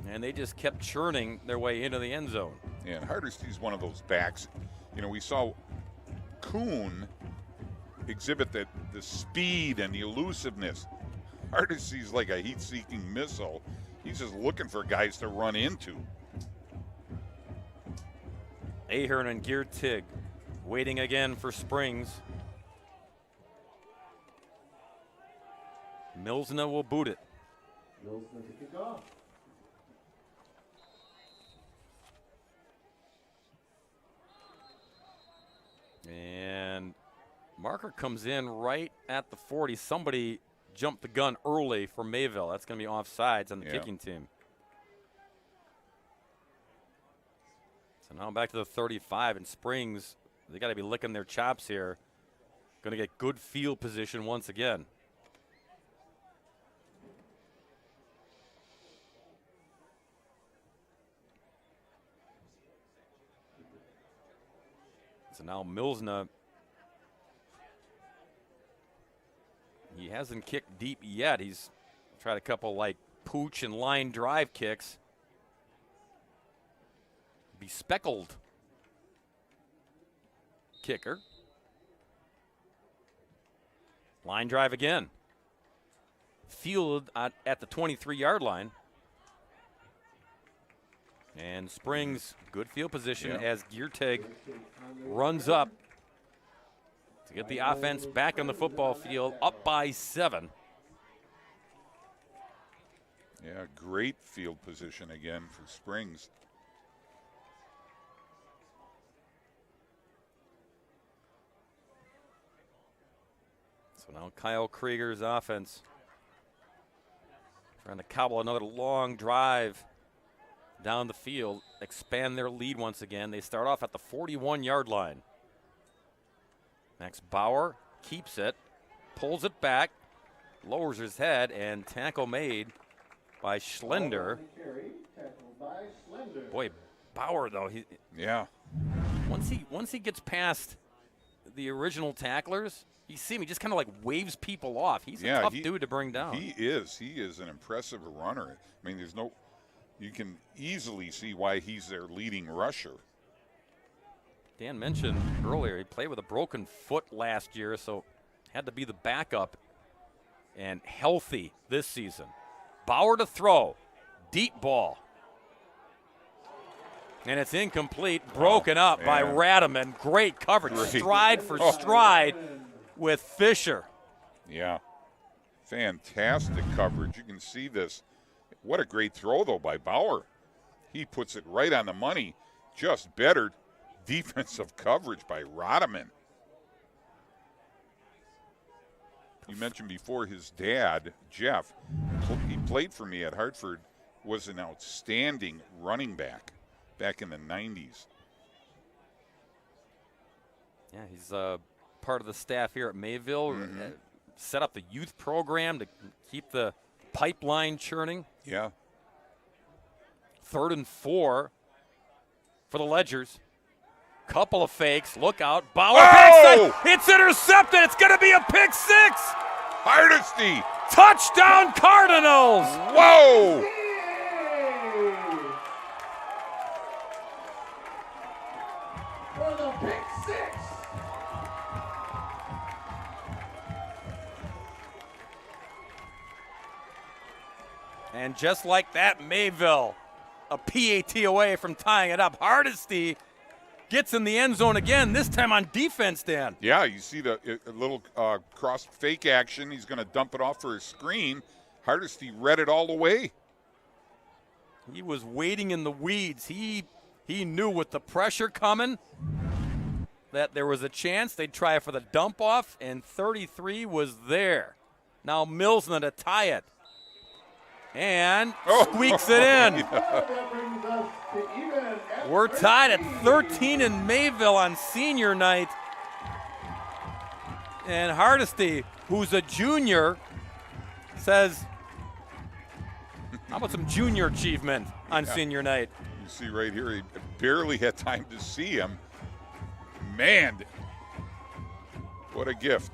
and they just kept churning their way into the end zone.
Yeah, and Hardesty's one of those backs. You know, we saw Kuhn exhibit the speed and the elusiveness. Hardesty's like a heat-seeking missile. He's just looking for guys to run into.
Ahern and Geertig waiting again for Springs. Milsna will boot it.
Milsna to kick off.
And marker comes in right at the 40. Somebody jumped the gun early for Mayville. That's going to be offsides on the kicking team. So now back to the 35, and Springs, they got to be licking their chops here. Going to get good field position once again. So now Milsna, he hasn't kicked deep yet. He's tried a couple like pooch and line drive kicks. Bespeckled kicker. Line drive again. Fielded at the 23-yard line. And Springs, good field position as Gierteg runs up to get the offense back on the football field, up by 7.
Yeah, great field position again for Springs.
So now Kyle Krieger's offense trying to cobble another long drive down the field, expand their lead once again. They start off at the 41-yard line. Max Bauer keeps it, pulls it back, lowers his head, and tackle made by Schlender. Boy, Bauer though, once he gets past the original tacklers, you see him, he just kind of like waves people off. He's a tough dude to bring down.
He is an impressive runner. I mean, you can easily see why he's their leading rusher.
Dan mentioned earlier he played with a broken foot last year, so had to be the backup and healthy this season. Bauer to throw, deep ball. And it's incomplete, broken up by Radaman. Great coverage, stride for stride with Fisher.
Yeah, fantastic coverage. You can see this. What a great throw, though, by Bauer. He puts it right on the money. Just better defensive coverage by Radaman. You mentioned before his dad, Jeff, he played for me at Hartford, was an outstanding running back in the 90s.
Yeah, he's part of the staff here at Mayville. Set up the youth program to keep the pipeline churning.
Yeah.
3rd and 4 for the Ledgers. Couple of fakes. Look out. Bauer backside. It's intercepted. It's going to be a pick 6.
Hardesty.
Touchdown Cardinals.
Whoa.
For the pick 6.
And just like that, Mayville, a PAT away from tying it up. Hardesty gets in the end zone again, this time on defense, Dan.
Yeah, you see the little cross fake action. He's going to dump it off for a screen. Hardesty read it all the way.
He was waiting in the weeds. He knew with the pressure coming that there was a chance they'd try for the dump off, and 33 was there. Now Milsna to tie it. And squeaks it in. We're tied at 13 in Mayville on senior night. And Hardesty, who's a junior, says, how about some junior achievement on senior night?
You see right here, he barely had time to see him. Man, what a gift.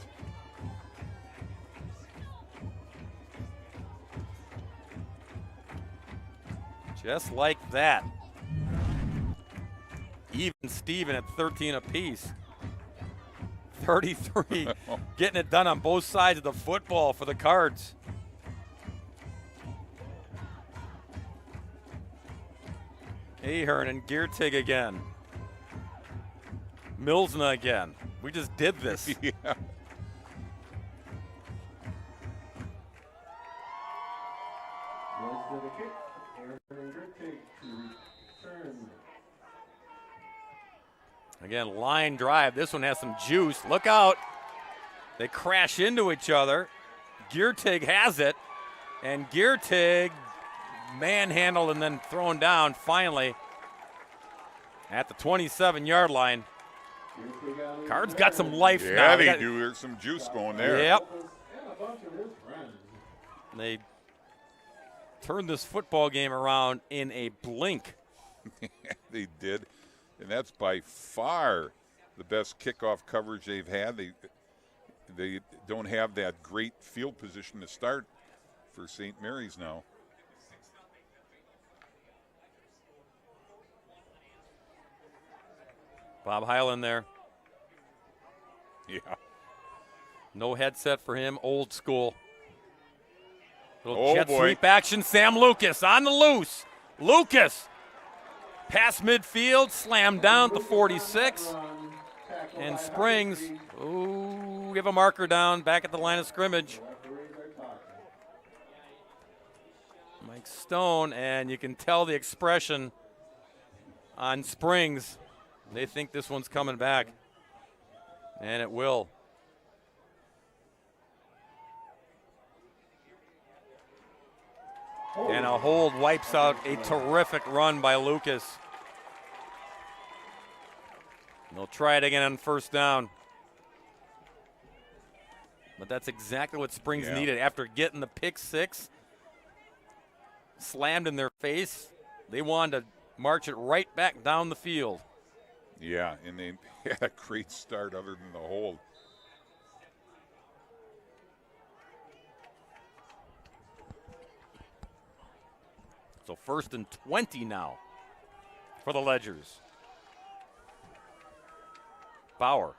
Just like that. Even Steven at 13 apiece. 33 getting it done on both sides of the football for the Cards. Ahern and Giertig again. Milsna again. We just did this.
Yeah.
Again, line drive. This one has some juice. Look out. They crash into each other. Giertig has it. And Giertig manhandled and then thrown down finally at the 27-yard line. Cards got some life now.
Yeah, they do. There's some juice going there.
Yep. They turned this football game around in a blink.
They did. And that's by far the best kickoff coverage they've had. They don't have that great field position to start for St. Mary's now.
Bob Highland there.
Yeah.
No headset for him, old school. Little
Oh,
jet
boy.
sweep action. Sam Lucas on the loose. Lucas past midfield, slammed down at the 46. And Springs, ooh, give a marker down back at the line of scrimmage. Mike Stone, and you can tell the expression on Springs. They think this one's coming back, and it will. And a hold wipes out a terrific run by Lucas. They'll try it again on first down. But that's exactly what Springs needed. After getting the pick six slammed in their face, they wanted to march it right back down the field.
Yeah, and they had a great start other than the hold.
So 1st and 20 now for the Ledgers. Bauer.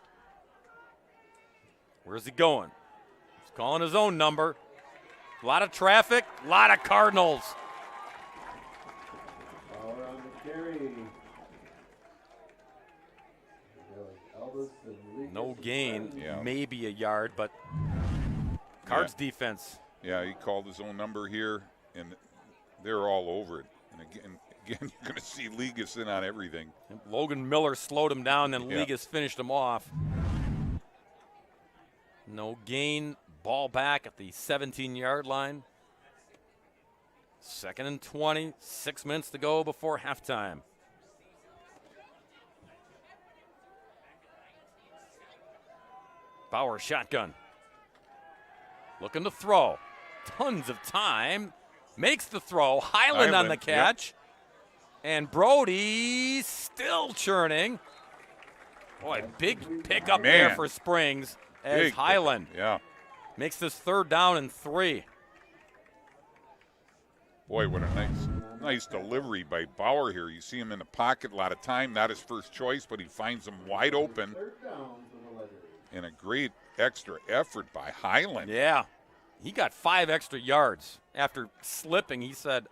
Where's he going? He's calling his own number. A lot of traffic, a lot of Cardinals.
Bauer on the carry.
No gain,
Yeah.
maybe a yard, but Cards defense.
Yeah, he called his own number here, and they're all over it. And again you're going to see Ligas in on everything.
Logan Miller slowed him down, then Ligas finished him off. No gain. Ball back at the 17-yard line. 2nd and 20. 6 minutes to go before halftime. Bauer shotgun. Looking to throw. Tons of time. Makes the throw. Highland on the catch. Yep. And Brody still churning. Boy, big pickup there for Springs as
Big
Highland
makes
this 3rd down and 3.
Boy, what a nice delivery by Bauer here. You see him in the pocket a lot of time. Not his first choice, but he finds him wide open. And a great extra effort by Highland.
Yeah. He got 5 extra yards. After slipping, he said,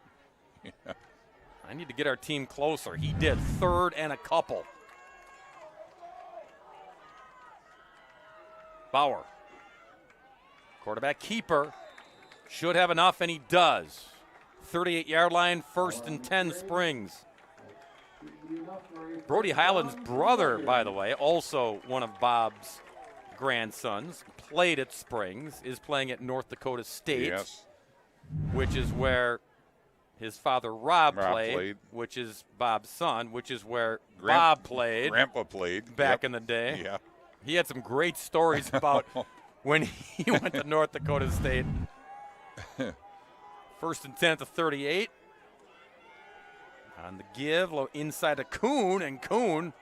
I need to get our team closer. He did. 3rd and a couple. Bauer. Quarterback keeper. Should have enough, and he does. 38-yard line, 1st and 10 Springs. Brody Highland's brother, by the way, also one of Bob's grandsons, played at Springs, is playing at North Dakota State, which is where his father Rob played, which is Bob's son, which is where Bob played.
Grandpa played.
Back in the day.
Yeah.
He had some great stories about when he went to North Dakota State. 1st and 10 at the 38. On the give, low inside to Kuhn, and Kuhn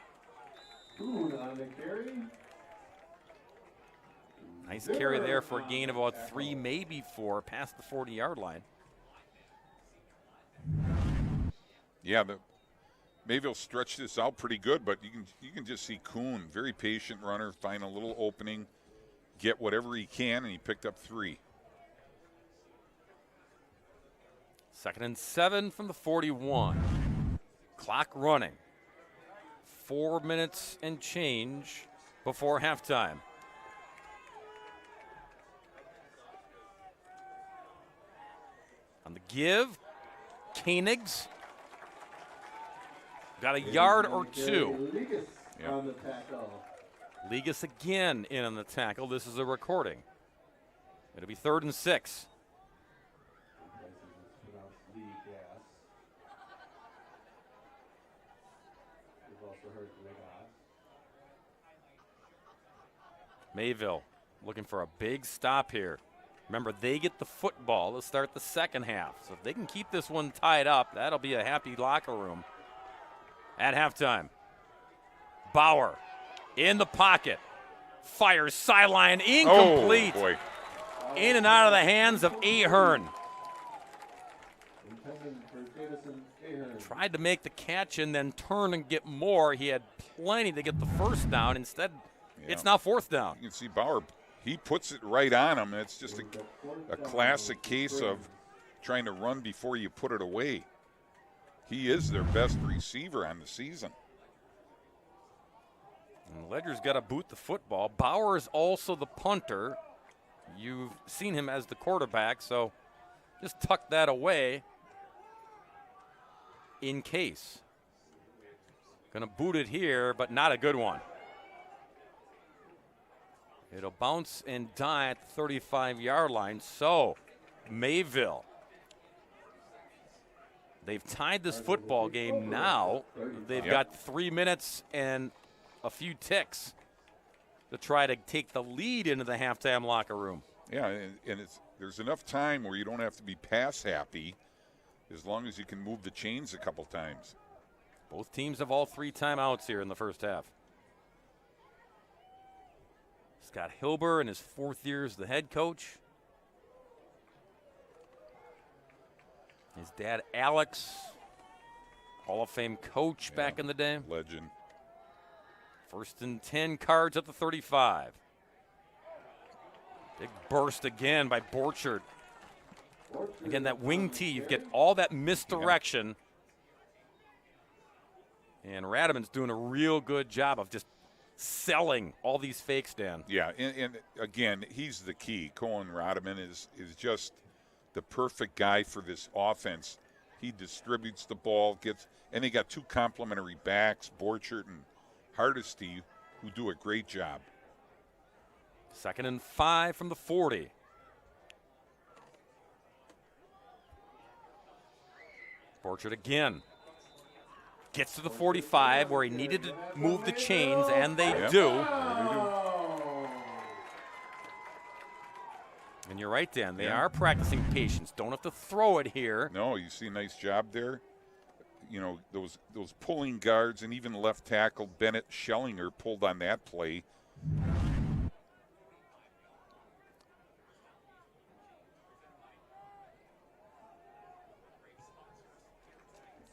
on the carry.
Nice carry there for a gain of about 3, maybe 4, past the 40-yard line.
Yeah, Mayville stretched this out pretty good, but you can just see Kuhn, very patient runner, find a little opening, get whatever he can, and he picked up 3.
2nd and 7 from the 41. Clock running. 4 minutes and change before halftime. On the give, Koenigs got a yard or 2.
On the tackle.
Ligas again in on the tackle. This is a recording. It'll be 3rd and 6. Mayville looking for a big stop here. Remember, they get the football to start the second half. So if they can keep this one tied up, that'll be a happy locker room at halftime. Bauer In the pocket. Fires sideline, incomplete.
Oh, boy.
In and out of the hands of Ahern. Tried to make the catch and then turn and get more. He had plenty to get the first down. Instead, it's now fourth down.
You can see Bauer, he puts it right on him. It's just a classic case of trying to run before you put it away. He is their best receiver on the season.
And Ledger's got to boot the football. Bauer is also the punter. You've seen him as the quarterback, so just tuck that away in case. Gonna boot it here, but not a good one. It'll bounce and die at the 35-yard line. So, Mayville, they've tied this football game now. They've got 3 minutes and a few ticks to try to take the lead into the halftime locker room.
Yeah, and there's enough time where you don't have to be pass happy as long as you can move the chains a couple times.
Both teams have all 3 timeouts here in the first half. Scott Hilber in his 4th year as the head coach. His dad, Alex, Hall of Fame coach back in the day.
Legend.
1st and 10, Cards at the 35. Big burst again by Borchard. Again, that wing tee, you get all that misdirection. And Radaman's doing a real good job of just selling all these fakes, Dan.
Yeah, and again, he's the key. Cohen Radaman is just the perfect guy for this offense. He distributes the ball, and they got 2 complimentary backs, Borchard and Hardesty, who do a great job.
2nd and 5 from the 40. Borchard again. Gets to the 45 where he needed to move the chains, and they do. And you're right, Dan. They are practicing patience. Don't have to throw it here.
No, you see a nice job there. You know, those pulling guards and even left tackle Bennett Schellinger pulled on that play.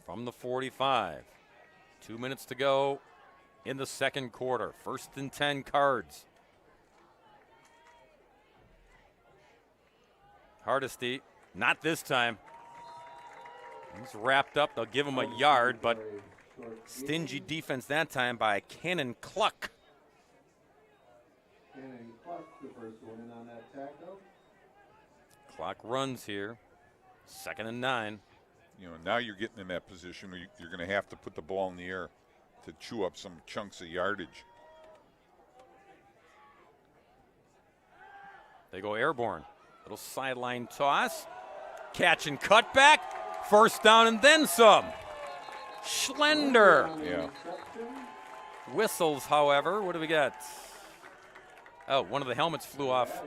From the 45. 2 minutes to go in the second quarter. 1st and 10, Cards. Hardesty, not this time. He's wrapped up. They'll give him a yard, but stingy defense that time by Cannon Cluck. Clock runs here. 2nd and 9.
You know, now you're getting in that position where you're going to have to put the ball in the air to chew up some chunks of yardage.
They go airborne. Little sideline toss. Catch and cut back. 1st down and then some. Schlender.
Yeah.
Whistles, however. What do we got? Oh, one of the helmets flew off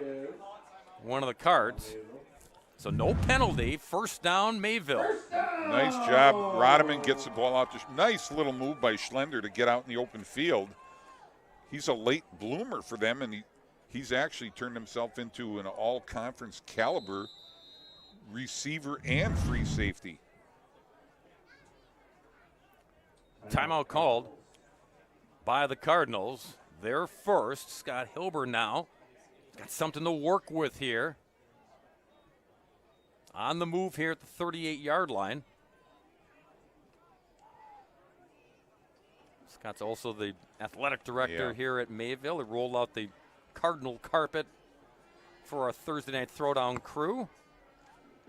one of the Cards. So no penalty. 1st down, Mayville.
Nice job. Rodman gets the ball out. Nice little move by Schlender to get out in the open field. He's a late bloomer for them, and he's actually turned himself into an all-conference caliber receiver and free safety.
Timeout called by the Cardinals. They're first. Scott Hilber now got something to work with here. On the move here at the 38-yard line. Scott's also the athletic director here at Mayville. He rolled out the Cardinal carpet for our Thursday Night Throwdown crew.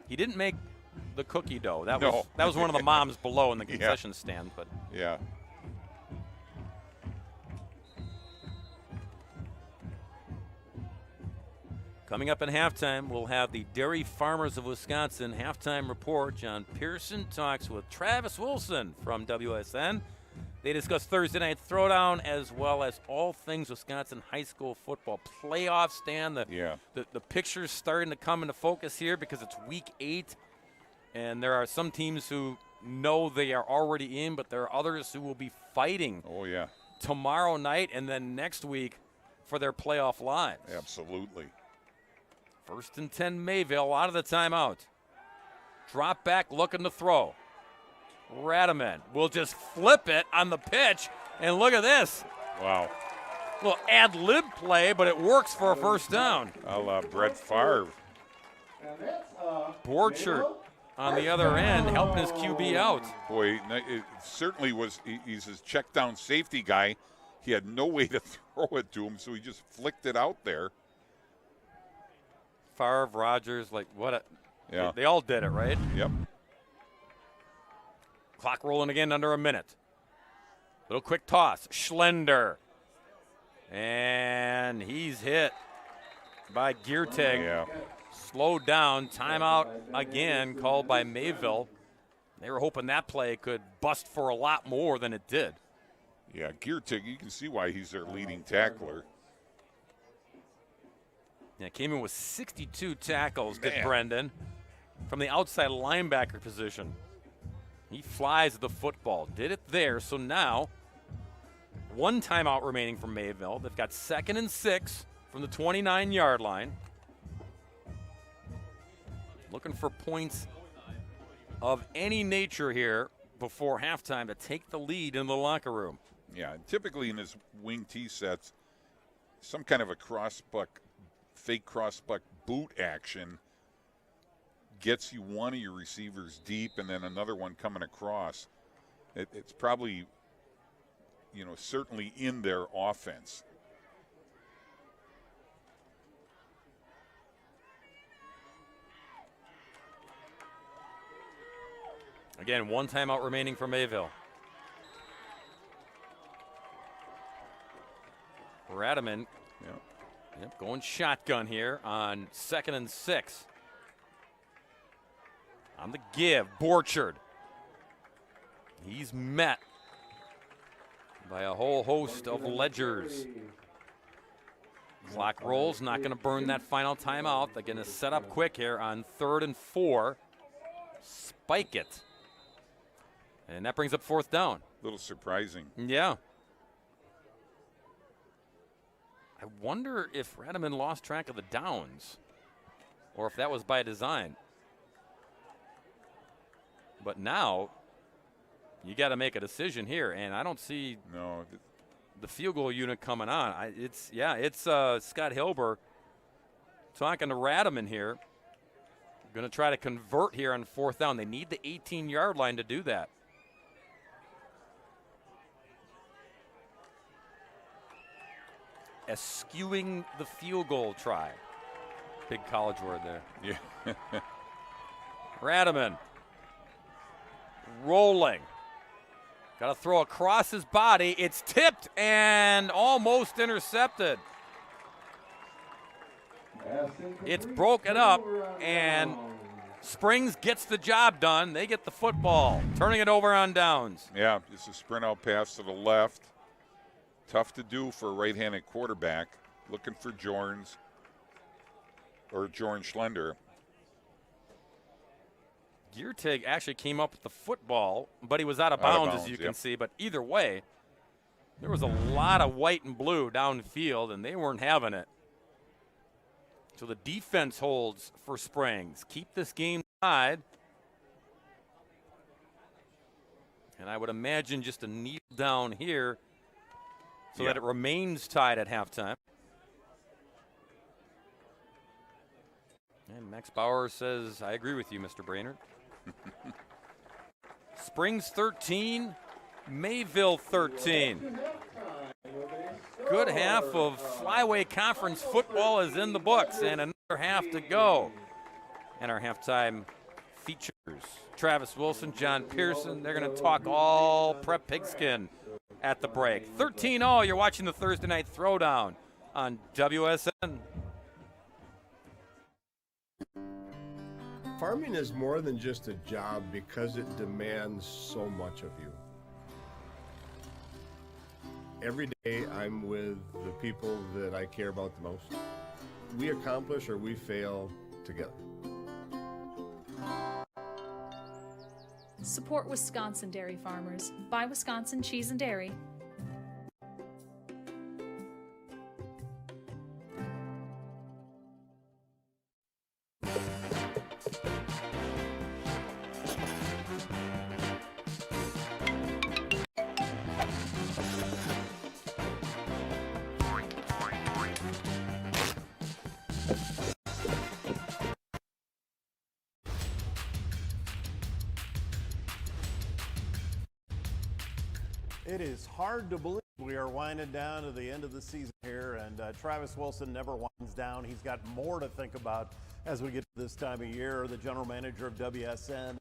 He didn't make the cookie dough. That was one of the moms below in the concession stand. But
yeah.
coming up in halftime, we'll have the Dairy Farmers of Wisconsin halftime report. John Pearson talks with Travis Wilson from WSN. They discuss Thursday Night Throwdown as well as all things Wisconsin high school football playoffs. Stan, the picture's starting to come into focus here because it's week 8, and there are some teams who know they are already in, but there are others who will be fighting tomorrow night and then next week for their playoff lives.
Absolutely.
1st and 10 Mayville out of the timeout. Drop back looking to throw. Radaman will just flip it on the pitch, and look at this.
Wow.
Little ad-lib play, but it works for a first down.
A la Brett Favre.
Borchert on the other end helping his QB out.
Boy, it certainly was. He's his check down safety guy. He had no way to throw it to him, so he just flicked it out there.
Favre, Rodgers, like what a.
Yeah.
They all did it, right?
Yep.
Clock rolling again under a minute. Little quick toss. Schlender. And he's hit by Giertig.
Yeah.
Slowed down. Timeout again called by Mayville. They were hoping that play could bust for a lot more than it did.
Yeah, Giertig, you can see why he's their leading tackler.
Yeah, came in with 62 tackles, did
Man.
Brendan, from the outside linebacker position. He flies the football. Did it there. So now, 1 timeout remaining for Mayville. They've got 2nd and 6 from the 29-yard line. Looking for points of any nature here before halftime to take the lead in the locker room.
Yeah, typically in his wing T sets, some kind of a fake cross-buck boot action gets you one of your receivers deep and then another one coming across. It's probably, certainly in their offense.
Again, 1 timeout remaining for Mayville. Radaman going shotgun here on 2nd and 6. On the give, Borchard. He's met by a whole host of ledgers. Clock rolls, not going to burn that final timeout. They're going to set up quick here on 3rd and 4. Spike it. And that brings up 4th down.
A little surprising.
Yeah. I wonder if Radaman lost track of the downs or if that was by design. But now you got to make a decision here, and I don't see the field goal unit coming on. It's Scott Hilber talking to Radaman here. Going to try to convert here on 4th down. They need the 18-yard line to do that. Eschewing the field goal try. Big college word there.
Yeah.
Radaman rolling. Got to throw across his body. It's tipped and almost intercepted. It's broken up, and Springs gets the job done. They get the football, turning it over on downs.
Yeah, it's a sprint out pass to the left. Tough to do for a right-handed quarterback. Looking for Jorn Schlender.
Giertig actually came up with the football, but he was out of bounds, as you can see. But either way, there was a lot of white and blue downfield, and they weren't having it. So the defense holds for Springs. Keep this game tied. And I would imagine just a kneel down here so that it remains tied at halftime. And Max Bauer says, I agree with you, Mr. Brainerd. Springs 13, Mayville 13. Good half of Flyway Conference football is in the books, and another half to go. And our halftime features Travis Wilson, John Pearson. They're going to talk all prep pigskin at the break. 13-0, you're watching the Thursday Night Throwdown on WSN.
Farming is more than just a job because it demands so much of you. Every day I'm with the people that I care about the most. We accomplish or we fail together.
Support Wisconsin dairy farmers. Buy Wisconsin cheese and dairy.
It is hard to believe we are winding down to the end of the season here, and Travis Wilson never winds down. He's got more to think about as we get to this time of year. The general manager of WSN.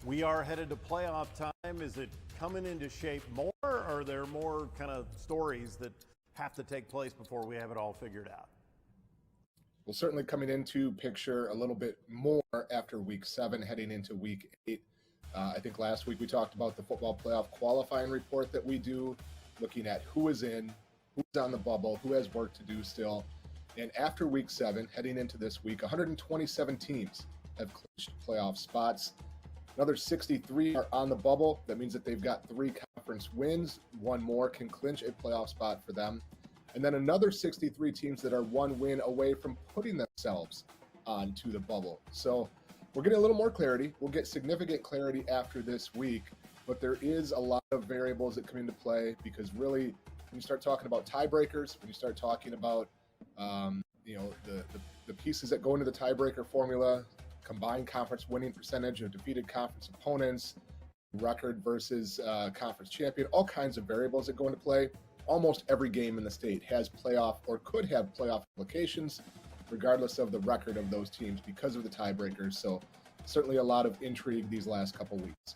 We are headed to playoff time. Is it coming into shape more, or are there more kind of stories that have to take place before we have it all figured out?
Well, certainly coming into picture a little bit more after week 7, heading into week 8. I think last week we talked about the football playoff qualifying report that we do, looking at who is in, who's on the bubble, who has work to do still. And after week 7, heading into this week, 127 teams have clinched playoff spots. Another 63 are on the bubble. That means that they've got 3 conference wins. One more can clinch a playoff spot for them. And then another 63 teams that are 1 win away from putting themselves onto the bubble. So we're getting a little more clarity. We'll get significant clarity after this week, but there is a lot of variables that come into play, because really, when you start talking about tiebreakers, when you start talking about the pieces that go into the tiebreaker formula, combined conference winning percentage of defeated conference opponents, record versus conference champion, all kinds of variables that go into play. Almost every game in the state has playoff or could have playoff implications, regardless of the record of those teams, because of the tiebreakers. So certainly a lot of intrigue these last couple weeks.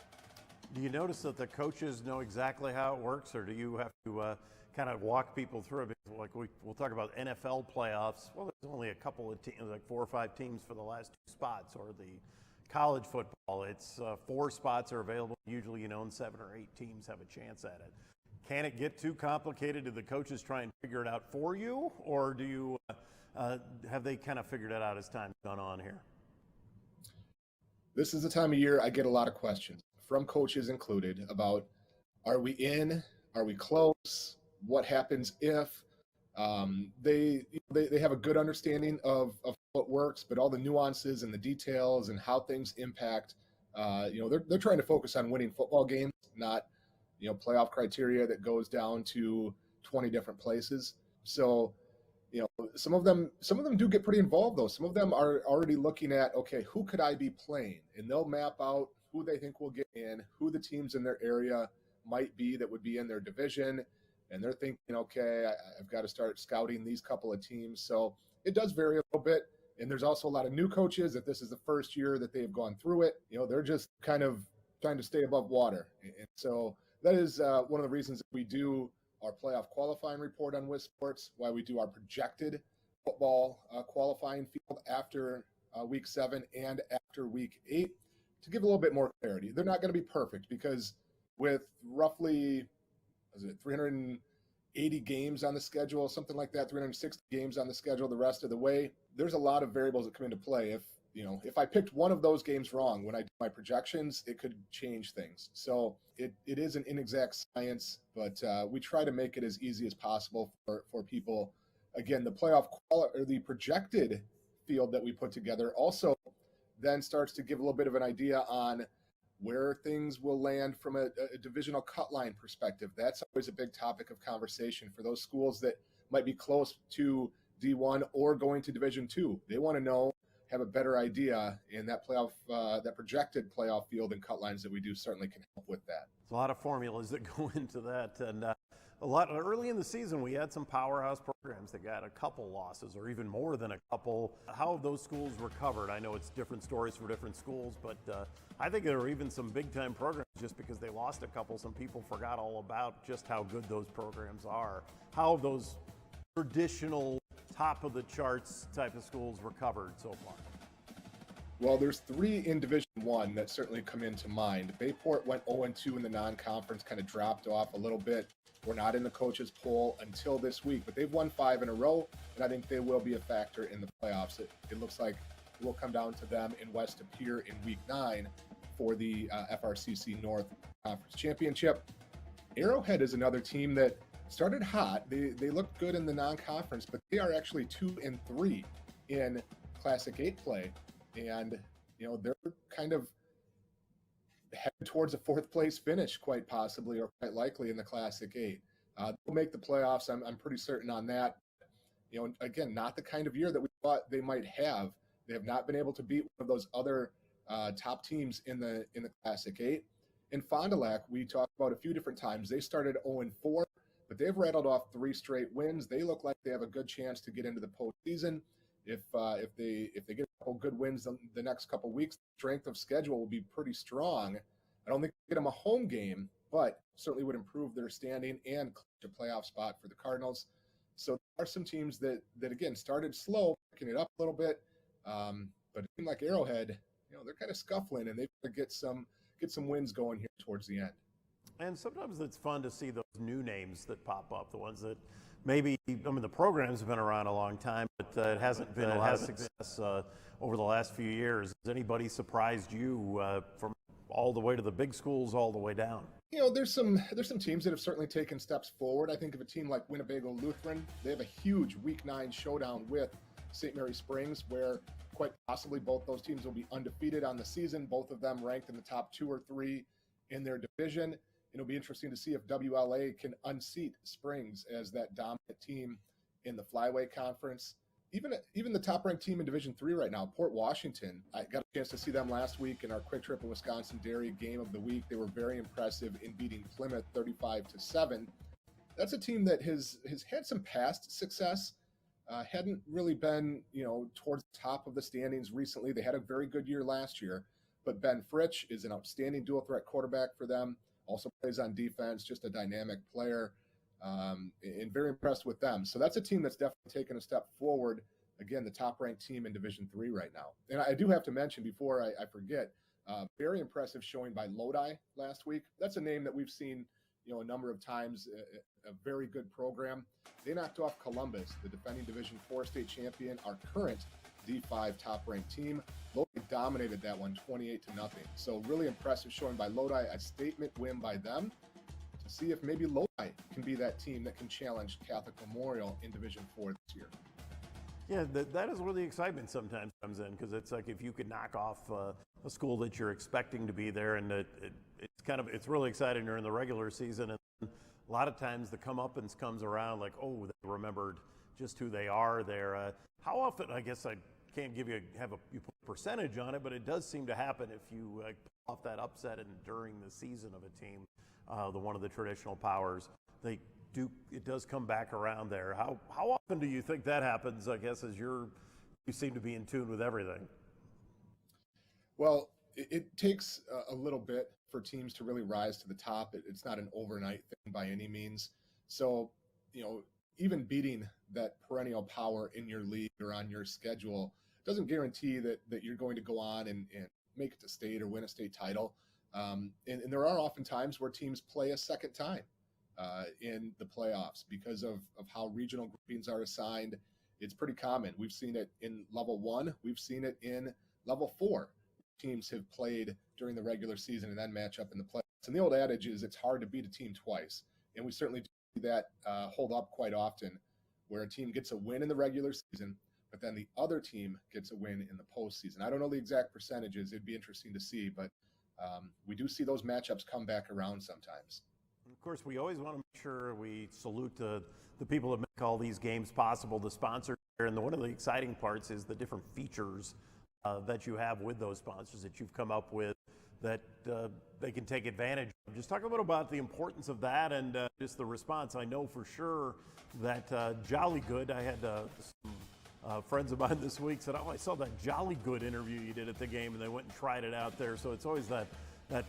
Do you notice that the coaches know exactly how it works, or do you have to kind of walk people through it? Like we'll talk about NFL playoffs. Well, there's only a couple of teams, like 4 or 5 teams for the last 2 spots, or the college football, it's 4 spots are available. Usually, and 7 or 8 teams have a chance at it. Can it get too complicated? Do the coaches try and figure it out for you, or do you have they kind of figured it out as time's gone on here?
This is the time of year I get a lot of questions, from coaches included, about are we in? Are we close? What happens if? They have a good understanding of what works, but all the nuances and the details and how things impact, they're trying to focus on winning football games, not playoff criteria that goes down to 20 different places. So, some of them do get pretty involved, though. Some of them are already looking at, okay, who could I be playing? And they'll map out who they think will get in, who the teams in their area might be that would be in their division. And they're thinking, okay, I've got to start scouting these couple of teams. So it does vary a little bit. And there's also a lot of new coaches that this is the first year that they've gone through it. They're just kind of trying to stay above water. And so that is one of the reasons that we do our playoff qualifying report on WisSports, why we do our projected football qualifying field after week 7 and after week 8, to give a little bit more clarity. They're not going to be perfect, because with roughly 380 games on the schedule, something like that, 360 games on the schedule the rest of the way, there's a lot of variables that come into play. If I picked one of those games wrong when I do my projections, it could change things. So it is an inexact science, but we try to make it as easy as possible for people. Again, the playoff or the projected field that we put together also then starts to give a little bit of an idea on where things will land from a divisional cut line perspective. That's always a big topic of conversation for those schools that might be close to D1 or going to Division II. They want to have a better idea, and that projected playoff field and cut lines that we do certainly can help with that.
There's a lot of formulas that go into that, and a lot early in the season we had some powerhouse programs that got a couple losses, or even more than a couple. How have those schools recovered? I know it's different stories for different schools, but I think there are even some big-time programs, just because they lost a couple, some people forgot all about just how good those programs are. How have those traditional top of the charts type of schools recovered so far?
Well, there's 3 in Division I that certainly come into mind. Bayport went 0-2 in the non-conference, kind of dropped off a little bit. We're not in the coaches poll until this week, but they've won 5 in a row, and I think they will be a factor in the playoffs. It looks like it will come down to them in West Appear in week 9 for the FRCC North Conference Championship. Arrowhead is another team that started hot. They looked good in the non-conference, but they are actually 2-3 in Classic 8 play. And, they're kind of headed towards a 4th place finish, quite possibly, or quite likely in the Classic 8. They'll make the playoffs. I'm pretty certain on that. Again, not the kind of year that we thought they might have. They have not been able to beat one of those other top teams in the Classic 8. In Fond du Lac, we talked about a few different times. They started 0-4, but they've rattled off 3 straight wins. They look like they have a good chance to get into the postseason. If they get a couple good wins the next couple weeks, the strength of schedule will be pretty strong. I don't think they get them a home game, but certainly would improve their standing and clinch a playoff spot for the Cardinals. So there are some teams that again started slow, picking it up a little bit, but a team like Arrowhead, they're kind of scuffling, and they've got to get some wins going here towards the end.
And sometimes it's fun to see those new names that pop up, the ones that maybe, the programs have been around a long time, but it hasn't been a lot of success over the last few years. Has anybody surprised you from all the way to the big schools, all the way down?
There's some teams that have certainly taken steps forward. I think of a team like Winnebago Lutheran. They have a huge Week 9 showdown with St. Mary Springs, where quite possibly both those teams will be undefeated on the season, both of them ranked in the top 2 or 3 in their division. It'll be interesting to see if WLA can unseat Springs as that dominant team in the Flyway Conference. Even the top-ranked team in Division III right now, Port Washington, I got a chance to see them last week in our Quick Trip in Wisconsin Dairy Game of the Week. They were very impressive in beating Plymouth 35-7. That's a team that has had some past success, hadn't really been, towards the top of the standings recently. They had a very good year last year, but Ben Fritsch is an outstanding dual-threat quarterback for them, also plays on defense, just a dynamic player. And very impressed with them. So that's a team that's definitely taken a step forward. Again, the top-ranked team in Division III right now. And I do have to mention before I forget, very impressive showing by Lodi last week. That's a name that we've seen, a number of times. A very good program. They knocked off Columbus, the defending Division IV state champion, our current D5 top-ranked team. Lodi dominated that one 28-0. So really impressive showing by Lodi. A statement win by them. See if maybe Lodi can be that team that can challenge Catholic Memorial in Division IV this year.
Yeah, that is where the excitement sometimes comes in, because it's like if you could knock off a school that you're expecting to be there, and it's really exciting during the regular season, and a lot of times the comeuppance comes around like, oh, they remembered just who they are there. How often? I guess I can't you put a percentage on it, but it does seem to happen if you pull off that upset during the season of a team. One of the traditional powers, it does come back around there. How often do you think that happens, I guess, as you seem to be in tune with everything?
Well, it takes a little bit for teams to really rise to the top. It's not an overnight thing by any means. So, even beating that perennial power in your league or on your schedule doesn't guarantee that you're going to go on and make it to state or win a state title. And there are often times where teams play a second time in the playoffs because of how regional groupings are assigned. It's pretty common. We've seen it in level 1. We've seen it in level 4. Teams have played during the regular season and then match up in the playoffs. And the old adage is it's hard to beat a team twice. And we certainly do that hold up quite often, where a team gets a win in the regular season, but then the other team gets a win in the postseason. I don't know the exact percentages. It'd be interesting to see, but we do see those matchups come back around sometimes.
Of course, we always want to make sure we salute the people that make all these games possible, the sponsors. And one of the exciting parts is the different features that you have with those sponsors that you've come up with that they can take advantage of. Just talk a little about the importance of that and just the response. I know for sure that Jolly Good, I had some friends of mine this week said, oh, I saw that Jolly Good interview you did at the game, and they went and tried it out there. So it's always that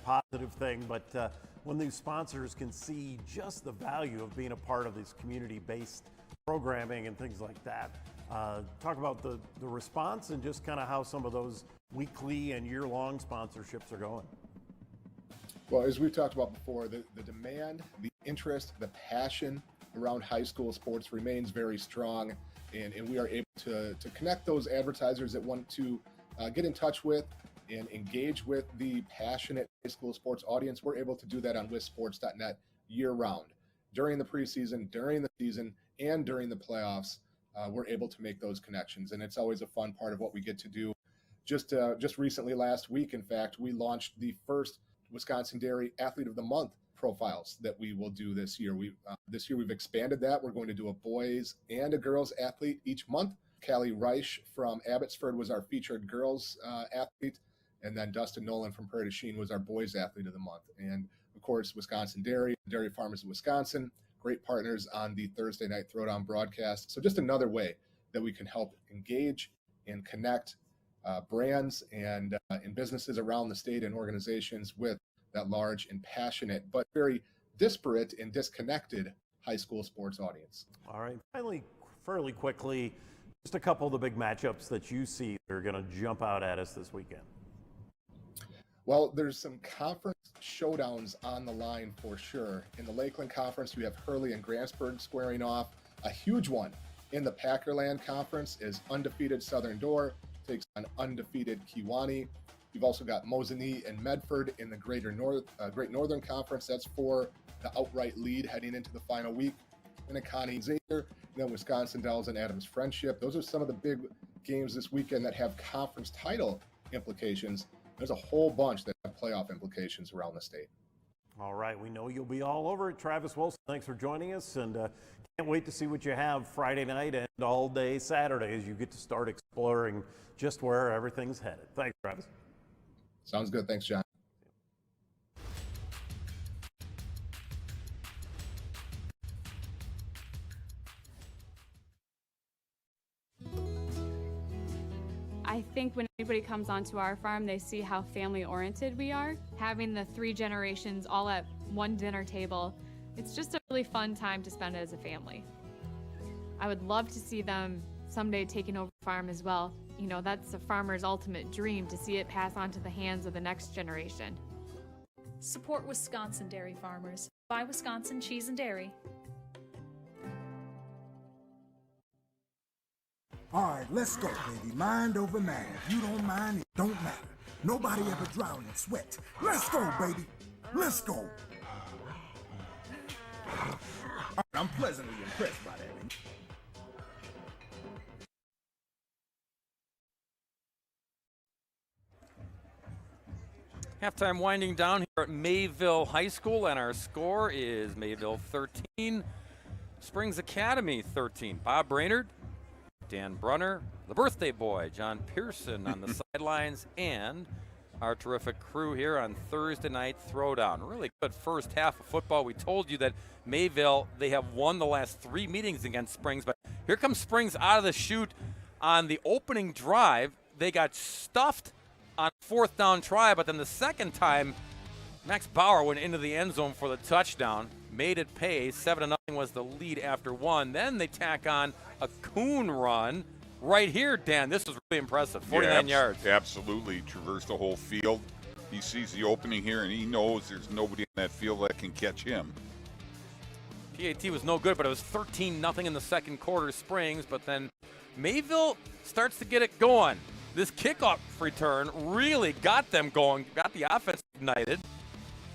positive thing. But when these sponsors can see just the value of being a part of this community-based programming and things like that, talk about the response and just kind of how some of those weekly and year-long sponsorships are going.
Well, as we've talked about before, the demand, the interest, the passion around high school sports remains very strong. And we are able to connect those advertisers that want to get in touch with and engage with the passionate high school sports audience. We're able to do that on WisSports.net year-round. During the preseason, during the season, and during the playoffs, we're able to make those connections. And it's always a fun part of what we get to do. Just recently, last week, in fact, we launched the first Wisconsin Dairy Athlete of the Month profiles that we will do this year. This year we've expanded that. We're going to do a boys and a girls athlete each month. Callie Reich from Abbotsford was our featured girls athlete And then Dustin Nolan from Prairie du Chien was our boys athlete of the month. And of course, Wisconsin Dairy Farmers of Wisconsin, great partners on the Thursday Night Throwdown broadcast. So just another way that we can help engage and connect brands and businesses around the state and organizations with that large and passionate, but very disparate and disconnected high school sports audience.
All right, finally, fairly quickly, just a couple of the big matchups that you see that are going to jump out at us this weekend.
Well, there's some conference showdowns on the line for sure. In the Lakeland Conference, we have Hurley and Grantsburg squaring off. A huge one in the Packerland Conference is undefeated Southern Door takes on undefeated Kewanee. You've also got Mosinee and Medford in the Great Northern Conference. That's for the outright lead heading into the final week. And Connie Xavier, and then Wisconsin Dells and Adams Friendship. Those are some of the big games this weekend that have conference title implications. There's a whole bunch that have playoff implications around the state.
All right, we know you'll be all over it. Travis Wilson, thanks for joining us, and can't wait to see what you have Friday night and all day Saturday as you get to start exploring just where everything's headed. Thanks, Travis.
Sounds good. Thanks, John.
I think when anybody comes onto our farm, they see how family-oriented we are. Having the 3 generations all at one dinner table, it's just a really fun time to spend as a family. I would love to see them someday taking over the farm as well. You know, that's a farmer's ultimate dream, to see it pass on to the hands of the next generation.
Support Wisconsin dairy farmers. Buy Wisconsin cheese and dairy.
All right, let's go, baby. Mind over matter. If you don't mind, it don't matter. Nobody ever drowned in sweat. Let's go, baby. Let's go. All right, I'm pleasantly impressed by that.
Halftime winding down here at Mayville High School, and our score is Mayville 13, Springs Academy 13. Bob Brainerd, Dan Brunner, the birthday boy, John Pearson on the sidelines, and our terrific crew here on Thursday Night Throwdown. Really good first half of football. We told you that Mayville, they have won the last 3 meetings against Springs, but here comes Springs out of the chute on the opening drive. They got stuffed on 4th down try, but then the second time, Max Bauer went into the end zone for the touchdown, made it pay. 7-0 was the lead after 1. Then they tack on a Kuhn run right here, Dan. This was really impressive, 49 yards.
Absolutely, traversed the whole field. He sees the opening here, and he knows there's nobody in that field that can catch him.
PAT was no good, but it was 13-0 in the second quarter, Springs, but then Mayville starts to get it going. This kickoff return really got them going, got the offense ignited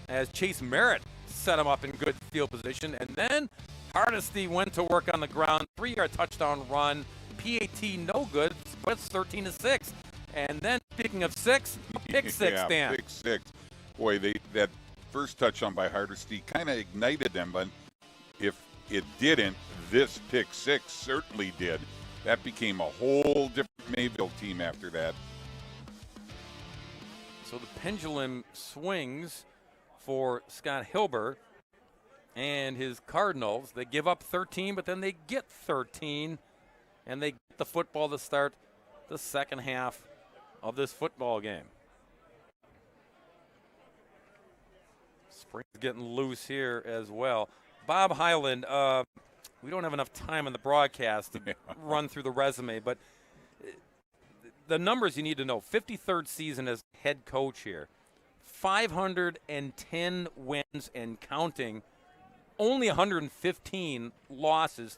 as Chase Merritt set him up in good field position. And then Hardesty went to work on the ground, 3-yard touchdown run. PAT no good, but it's 13-6. And then speaking of 6, pick 6, Dan.
Pick 6. Boy, that first touchdown by Hardesty kind of ignited them, but if it didn't, this pick 6 certainly did. That became a whole different Mayville team after that.
So the pendulum swings for Scott Hilber and his Cardinals. They give up 13, but then they get 13, and they get the football to start the second half of this football game. Springs getting loose here as well. Bob Highland, we don't have enough time on the broadcast to run through the resume, but the numbers you need to know. 53rd season as head coach here. 510 wins and counting. Only 115 losses,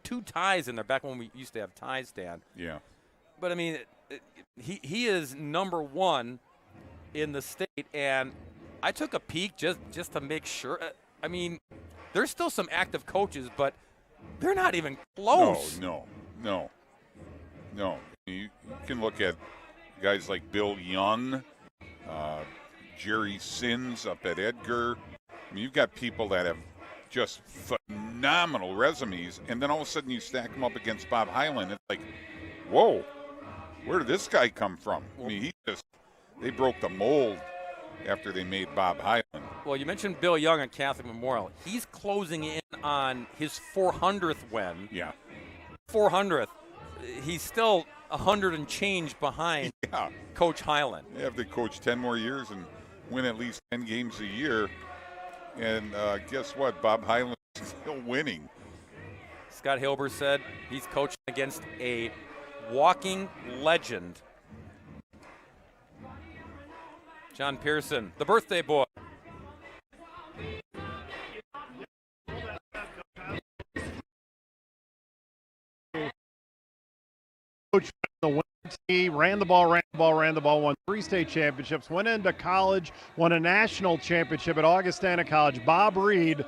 2 ties in there, back when we used to have ties, Dan.
Yeah.
But, I mean, he is number 1 in the state, and I took a peek just to make sure. I mean, there's still some active coaches, but they're not even close.
No. You can look at guys like Bill Young, Jerry Sins up at Edgar. I mean, you've got people that have just phenomenal resumes, and then all of a sudden you stack them up against Bob Highland. It's like, whoa, where did this guy come from? I mean, he just they broke the mold after they made Bob Highland.
Well, you mentioned Bill Young at Catholic Memorial. He's closing in on his 400th win.
Yeah.
400th. He's still 100 and change behind Coach Highland.
They have to coach 10 more years and win at least 10 games a year. And guess what? Bob Highland is still winning.
Scott Hilber said he's coaching against a walking legend. John Pearson, the birthday boy.
Coach the win. He ran the ball, won 3 state championships, went into college, won a national championship at Augustana College. Bob Reed.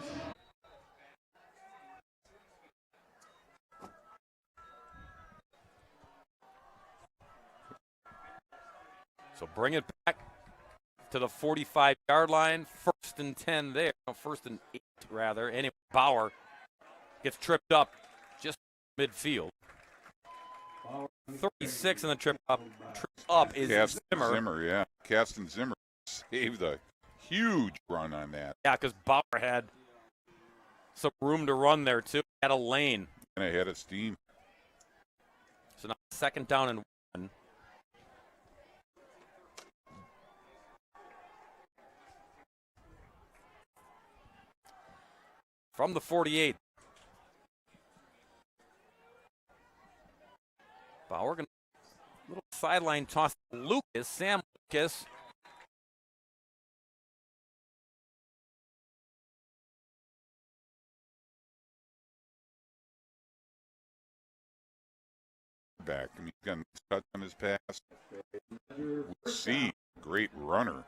So bring it back to the 45-yard line. 1st and 10 there. No, 1st and 8, rather. Anyway, Bauer gets tripped up just midfield. 36 in the trip up is
Caston
Zimmer.
Yeah. Caston Zimmer saved a huge run on that.
Yeah, because Bauer had some room to run there, too. Had a lane.
And ahead of steam.
So now 2nd down and 1. From the 48. Bauer going to little sideline toss to Lucas, Sam Lucas.
Back. I mean, he's got a touch on his pass. We'll see. Great runner.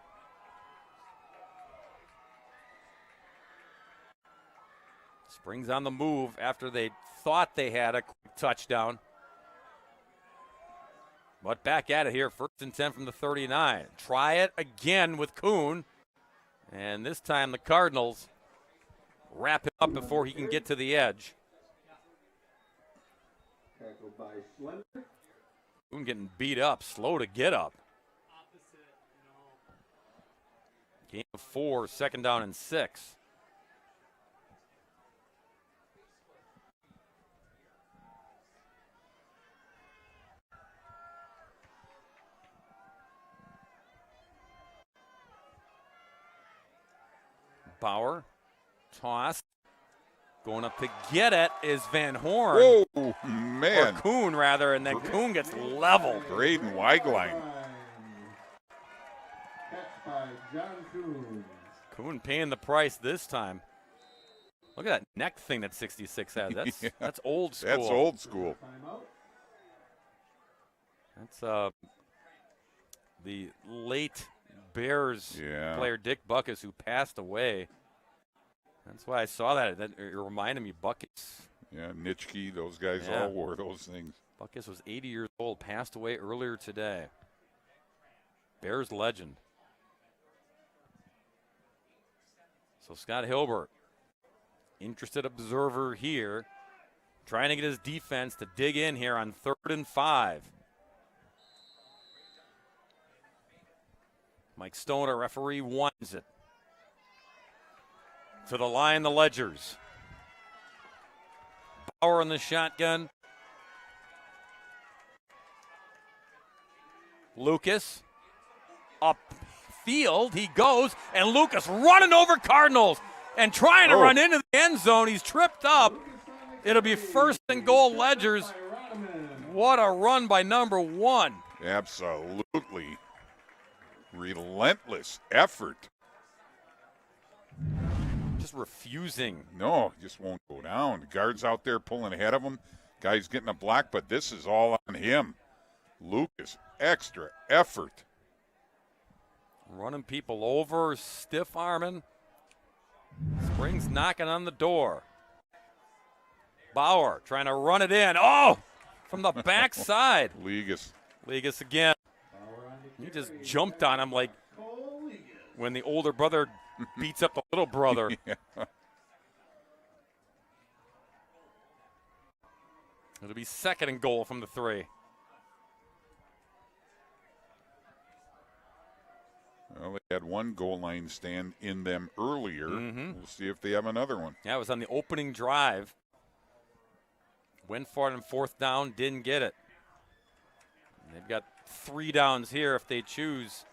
Springs on the move after they thought they had a quick touchdown. But back at it here, 1st and 10 from the 39. Try it again with Kuhn. And this time the Cardinals wrap him up before he can get to the edge. Kuhn getting beat up, slow to get up. Game of 4, 2nd down and 6. Bauer, toss, going up to get it is Van Horn.
Whoa, man.
Or Kuhn, rather, and then Kuhn gets leveled.
Braden Weiglein.
Kuhn paying the price this time. Look at that neck thing that 66 has. That's old school.
That's old school.
That's the late Bears player Dick Buckus, who passed away. That's why I saw that. It reminded me Buckus.
Yeah, Nitschke, those guys all wore those things.
Buckus was 80 years old, passed away earlier today. Bears legend. So Scott Hilbert, interested observer here, trying to get his defense to dig in here on 3rd and 5. Mike Stoner, referee, winds it. To the line, the Ledgers. Bauer in the shotgun. Lucas. Upfield he goes, and Lucas running over Cardinals and trying to run into the end zone. He's tripped up. It'll be 1st and goal, Ledgers. What a run by number 1.
Absolutely. Relentless effort.
Just refusing.
No, just won't go down. The guard's out there pulling ahead of him. Guy's getting a block, but this is all on him. Lucas, extra effort.
Running people over, stiff arming. Springs knocking on the door. Bauer trying to run it in. Oh, from the backside. Legas again. He just jumped on him like when the older brother beats up the little brother. It'll be 2nd and goal from the 3.
Well, they had one goal line stand in them earlier. We'll see if they have another one.
Yeah, it was on the opening drive. Went for it on 4th down, didn't get it. And they've got 3 downs here if they choose.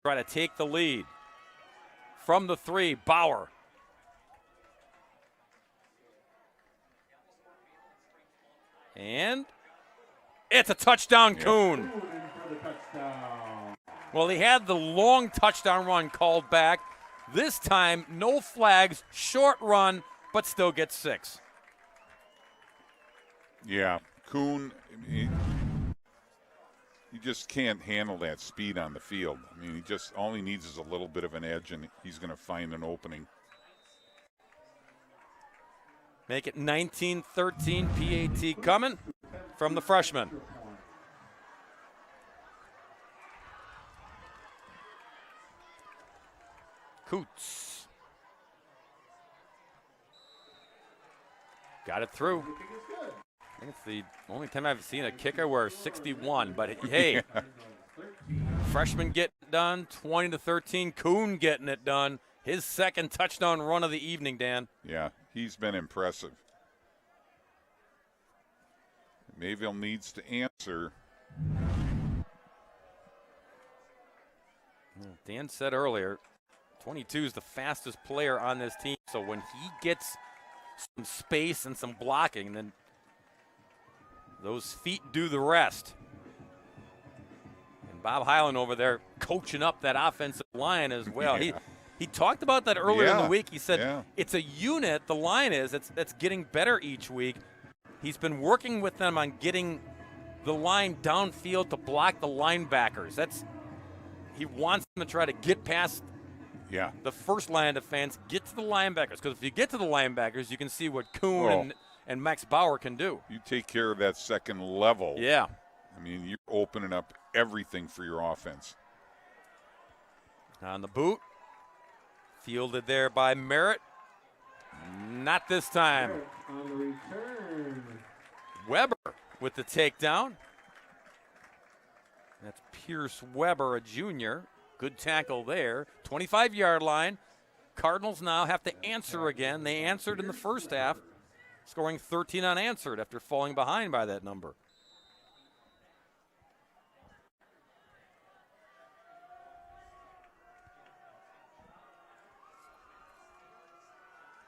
Try to take the lead. From the 3, Bauer. And it's a touchdown, Kuhn. Well, he had the long touchdown run called back. This time, no flags, short run, but still gets 6.
Yeah, Kuhn, he just can't handle that speed on the field. I mean, all he needs is a little bit of an edge, and he's going to find an opening.
Make it 19-13, PAT coming from the freshman. Coots. Got it through. I think it's the only time I've seen a kicker wear 61, but hey, freshman getting it done, 20-13. Kuhn getting it done. His second touchdown run of the evening, Dan.
Yeah, he's been impressive. Mayville needs to answer.
Dan said earlier, 22 is the fastest player on this team, so when he gets some space and some blocking, then those feet do the rest. And Bob Hyland over there coaching up that offensive line as well.
Yeah.
He talked about that earlier in the week. He said
Yeah.
it's a unit, the line is, that's getting better each week. He's been working with them on getting the line downfield to block the linebackers. He wants them to try to get past the first line of defense, get to the linebackers. Because if you get to the linebackers, you can see what Kuhn and Max Bauer can do.
You take care of that second level.
Yeah.
I mean, you're opening up everything for your offense.
On the boot. Fielded there by Merritt. Not this time.
On the return.
Weber with the takedown. That's Pierce Weber, a junior. Good tackle there. 25-yard line. Cardinals now have to answer again. They answered in the first half, scoring 13 unanswered after falling behind by that number.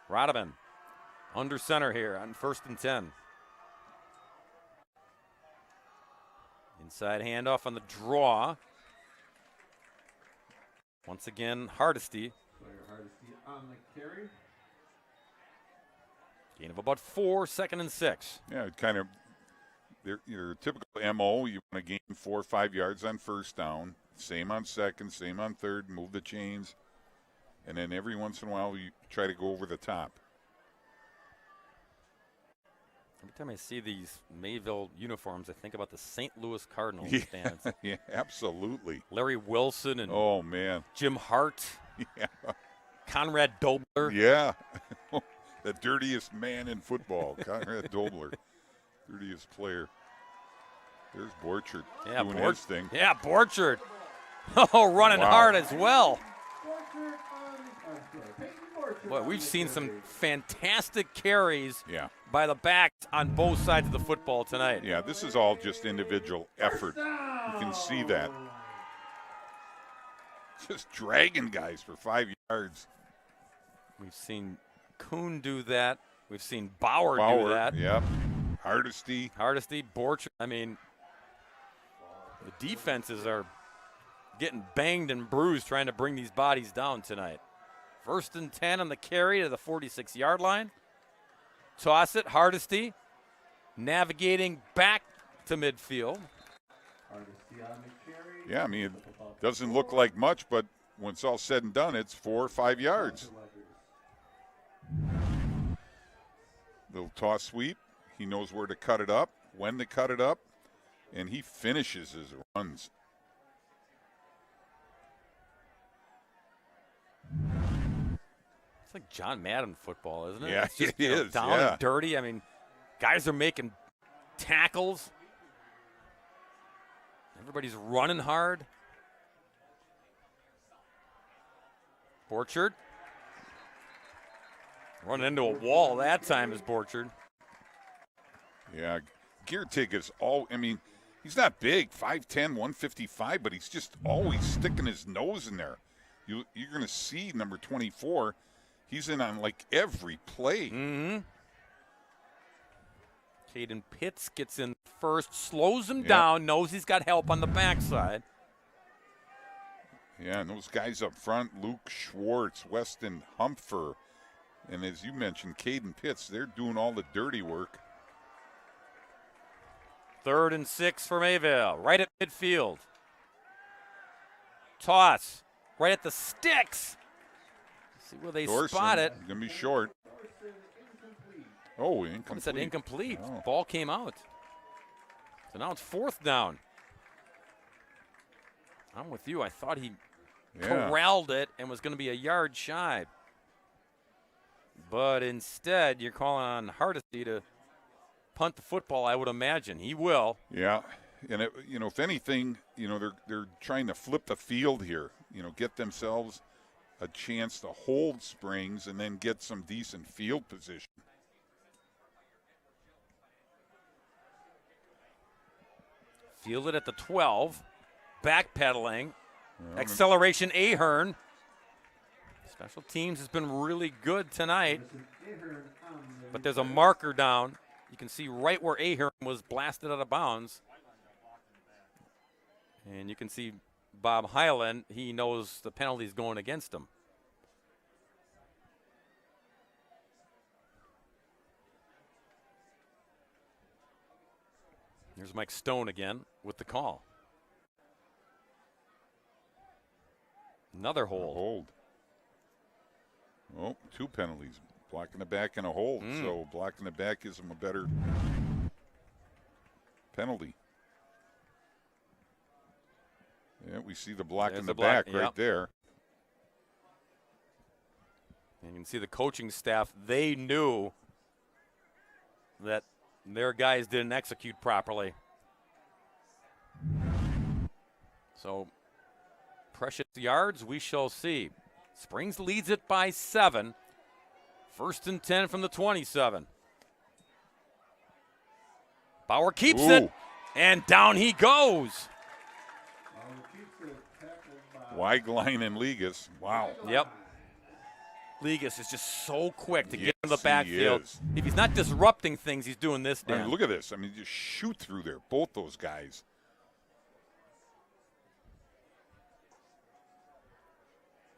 Rodman under center here on 1st and 10. Inside handoff on the draw. Once again, Hardesty.
Hardesty on the carry.
Gain of about 4, 2nd and 6.
Yeah, kind of your typical MO. You want to gain 4 or 5 yards on first down. Same on second, same on third, move the chains. And then every once in a while, you try to go over the top.
Every time I see these Mayville uniforms, I think about the St. Louis Cardinals fans.
Yeah, absolutely.
Larry Wilson and
oh man,
Jim Hart.
Yeah.
Conrad Dobler.
Yeah. The dirtiest man in football, Conrad Dobler. Dirtiest player. There's Borchard doing his thing.
Yeah, Borchard. Oh, running hard as well. Boy, we've seen some fantastic carries by the backs on both sides of the football tonight.
Yeah, this is all just individual effort. You can see that. Just dragging guys for 5 yards.
We've seen Kuhn do that. We've seen Bauer do that.
Yep. Hardesty,
Borchard. I mean, the defenses are getting banged and bruised trying to bring these bodies down tonight. 1st and 10 on the carry to the 46-yard line. Toss it, Hardesty navigating back to midfield.
Yeah, I mean, it doesn't look like much, but when it's all said and done, it's 4 or 5 yards. Little toss sweep. He knows where to cut it up, when to cut it up, and he finishes his runs.
It's like John Madden football, isn't it?
Yeah,
it's just,
it is.
Down and dirty. I mean, guys are making tackles. Everybody's running hard. Borchard. Running into a wall that time is Borchard.
Yeah, Giertig is he's not big, 5'10", 155, but he's just always sticking his nose in there. You're going to see number 24. He's in on like every play.
Mm-hmm. Caden Pitts gets in first, slows him down, knows he's got help on the backside.
Yeah, and those guys up front, Luke Schwartz, Weston Humpher, and as you mentioned, Caden Pitts, they're doing all the dirty work.
3rd and 6 for Mayville, right at midfield. Toss, right at the sticks. See where they
Dorson,
spot it.
Going to be short. Oh, incomplete.
I said incomplete.
Oh.
Ball came out. So now it's 4th down. I'm with you. I thought he corralled it and was going to be a yard shy. But instead, you're calling on Hardesty to punt the football, I would imagine. He will.
Yeah. And, if anything, they're trying to flip the field here, get themselves a chance to hold Springs and then get some decent field position.
Fielded at the 12. Backpedaling. Acceleration, Ahern. Special teams has been really good tonight. But there's a marker down. You can see right where Ahern was blasted out of bounds. And you can see Bob Hyland, he knows the penalty's going against him. Here's Mike Stone again with the call. Another hold.
Oh, 2 penalties. Blocking the back and a hold. So blocking the back gives him a better penalty. Yeah, we see the block in the back right there.
And you can see the coaching staff, they knew that their guys didn't execute properly. So, precious yards, we shall see. Springs leads it by 7. 1st and 10 from the 27. Bauer keeps it, and down he goes.
Weiglein and Ligas. Wow.
Yep. Ligas is just so quick to get in the backfield. If he's not disrupting things, he's doing this, Dan.
Look at this. Just shoot through there, both those guys.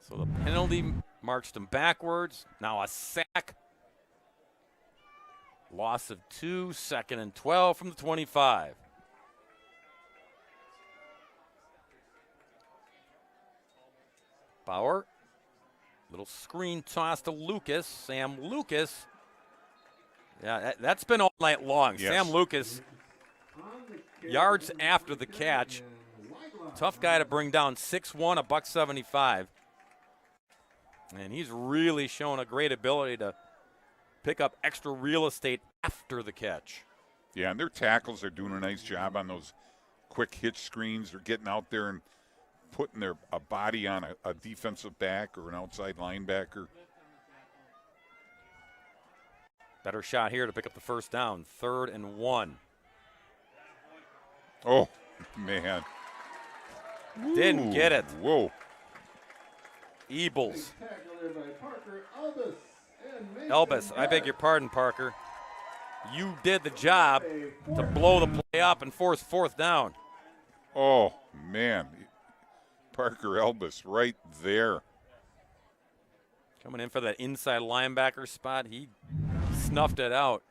So the penalty marched him backwards. Now a sack. Loss of 2, 2nd and 12 from the 25. Bauer. Little screen toss to Lucas. Sam Lucas. Yeah, that's been all night long.
Yes.
Sam Lucas, yards after the catch. Tough guy to bring down. 6'1", $175. And he's really shown a great ability to pick up extra real estate after the catch.
Yeah, and their tackles are doing a nice job on those quick hitch screens. They're getting out there and putting a body on a defensive back or an outside linebacker.
Better shot here to pick up the 1st down. 3rd and 1.
Oh, man.
Didn't get it.
Whoa.
Ebles. Elbis, I beg your pardon, Parker. You did the job to blow the play up and force 4th down.
Oh, man. Parker Elbis right there.
Coming in for that inside linebacker spot. He snuffed it out.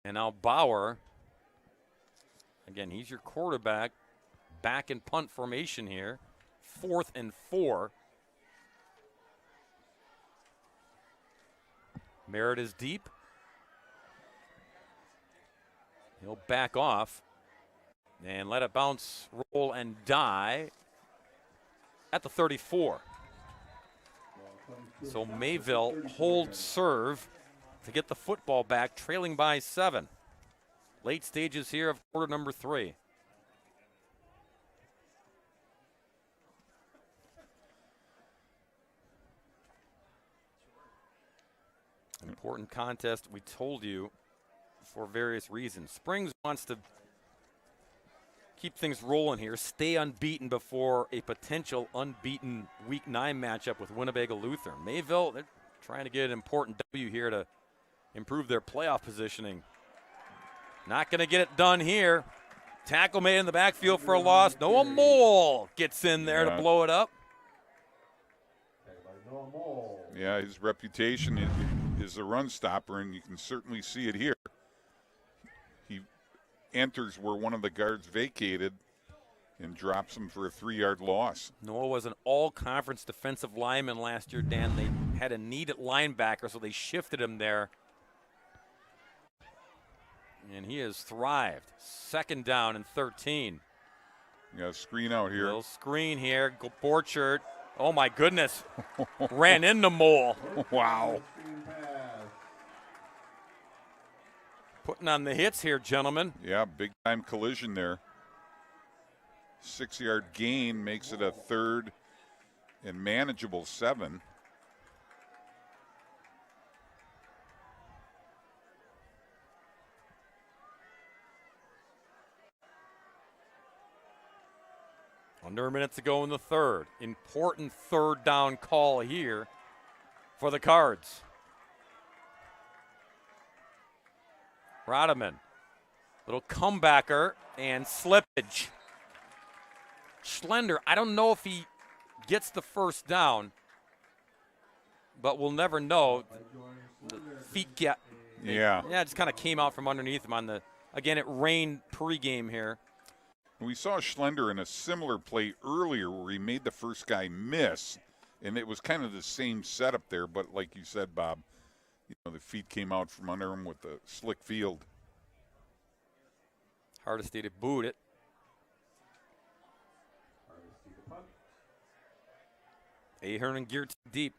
And now Bauer. Again, he's your quarterback. Back in punt formation here. 4th and 4. Merritt is deep. He'll back off and let it bounce, roll, and die at the 34. So Mayville holds serve to get the football back, trailing by 7. Late stages here of quarter number 3. Important contest, we told you, for various reasons. Springs wants to keep things rolling here, stay unbeaten before a potential unbeaten Week 9 matchup with Winnebago Lutheran. Mayville, they're trying to get an important W here to improve their playoff positioning. Not going to get it done here. Tackle made in the backfield for a loss. Noah Mole gets in there to blow it up.
Yeah, his reputation is a run stopper, and you can certainly see it here. He enters where one of the guards vacated and drops him for a 3-yard loss.
Noah was an all-conference defensive lineman last year, Dan. They had a need at linebacker, so they shifted him there. And he has thrived. 2nd down and 13.
You got a screen out here.
Little screen here. Borchert. Oh, my goodness. Ran into Mole.
Wow.
Putting on the hits here, gentlemen.
Yeah, big-time collision there. 6-yard gain makes it a 3rd and manageable 7.
Under a minute to go in the 3rd. Important 3rd down call here for the Cards. Rodeman, little comebacker and slippage. Schlender, I don't know if he gets the 1st down, but we'll never know. The feet get,
yeah,
it just kind of came out from underneath him on the, again, it rained pregame here.
We saw Schlender in a similar play earlier where he made the first guy miss, and it was kind of the same setup there, but like you said, Bob, the feet came out from under him with the slick field.
Hardesty to boot it. Ahern and Geertz deep.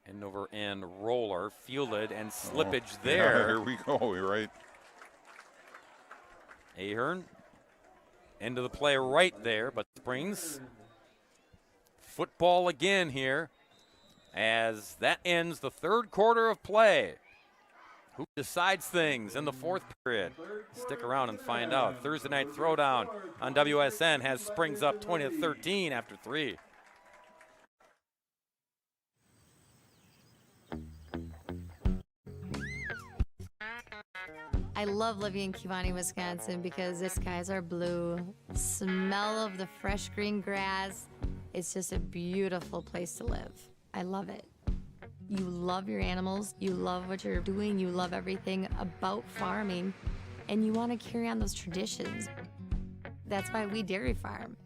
End over end roller, fielded, and slippage there.
Yeah, here we go, you're right.
Ahern, end of the play right there, but Springs. Football again here as that ends the 3rd quarter of play. Who decides things in the 4th period? Stick around and find out. Thursday Night Throwdown on WSN has Springs up 20-13 after 3.
I love living in Kewanee, Wisconsin because the skies are blue. The smell of the fresh green grass. It's just a beautiful place to live. I love it. You love your animals. You love what you're doing. You love everything about farming. And you want to carry on those traditions. That's why we dairy farm.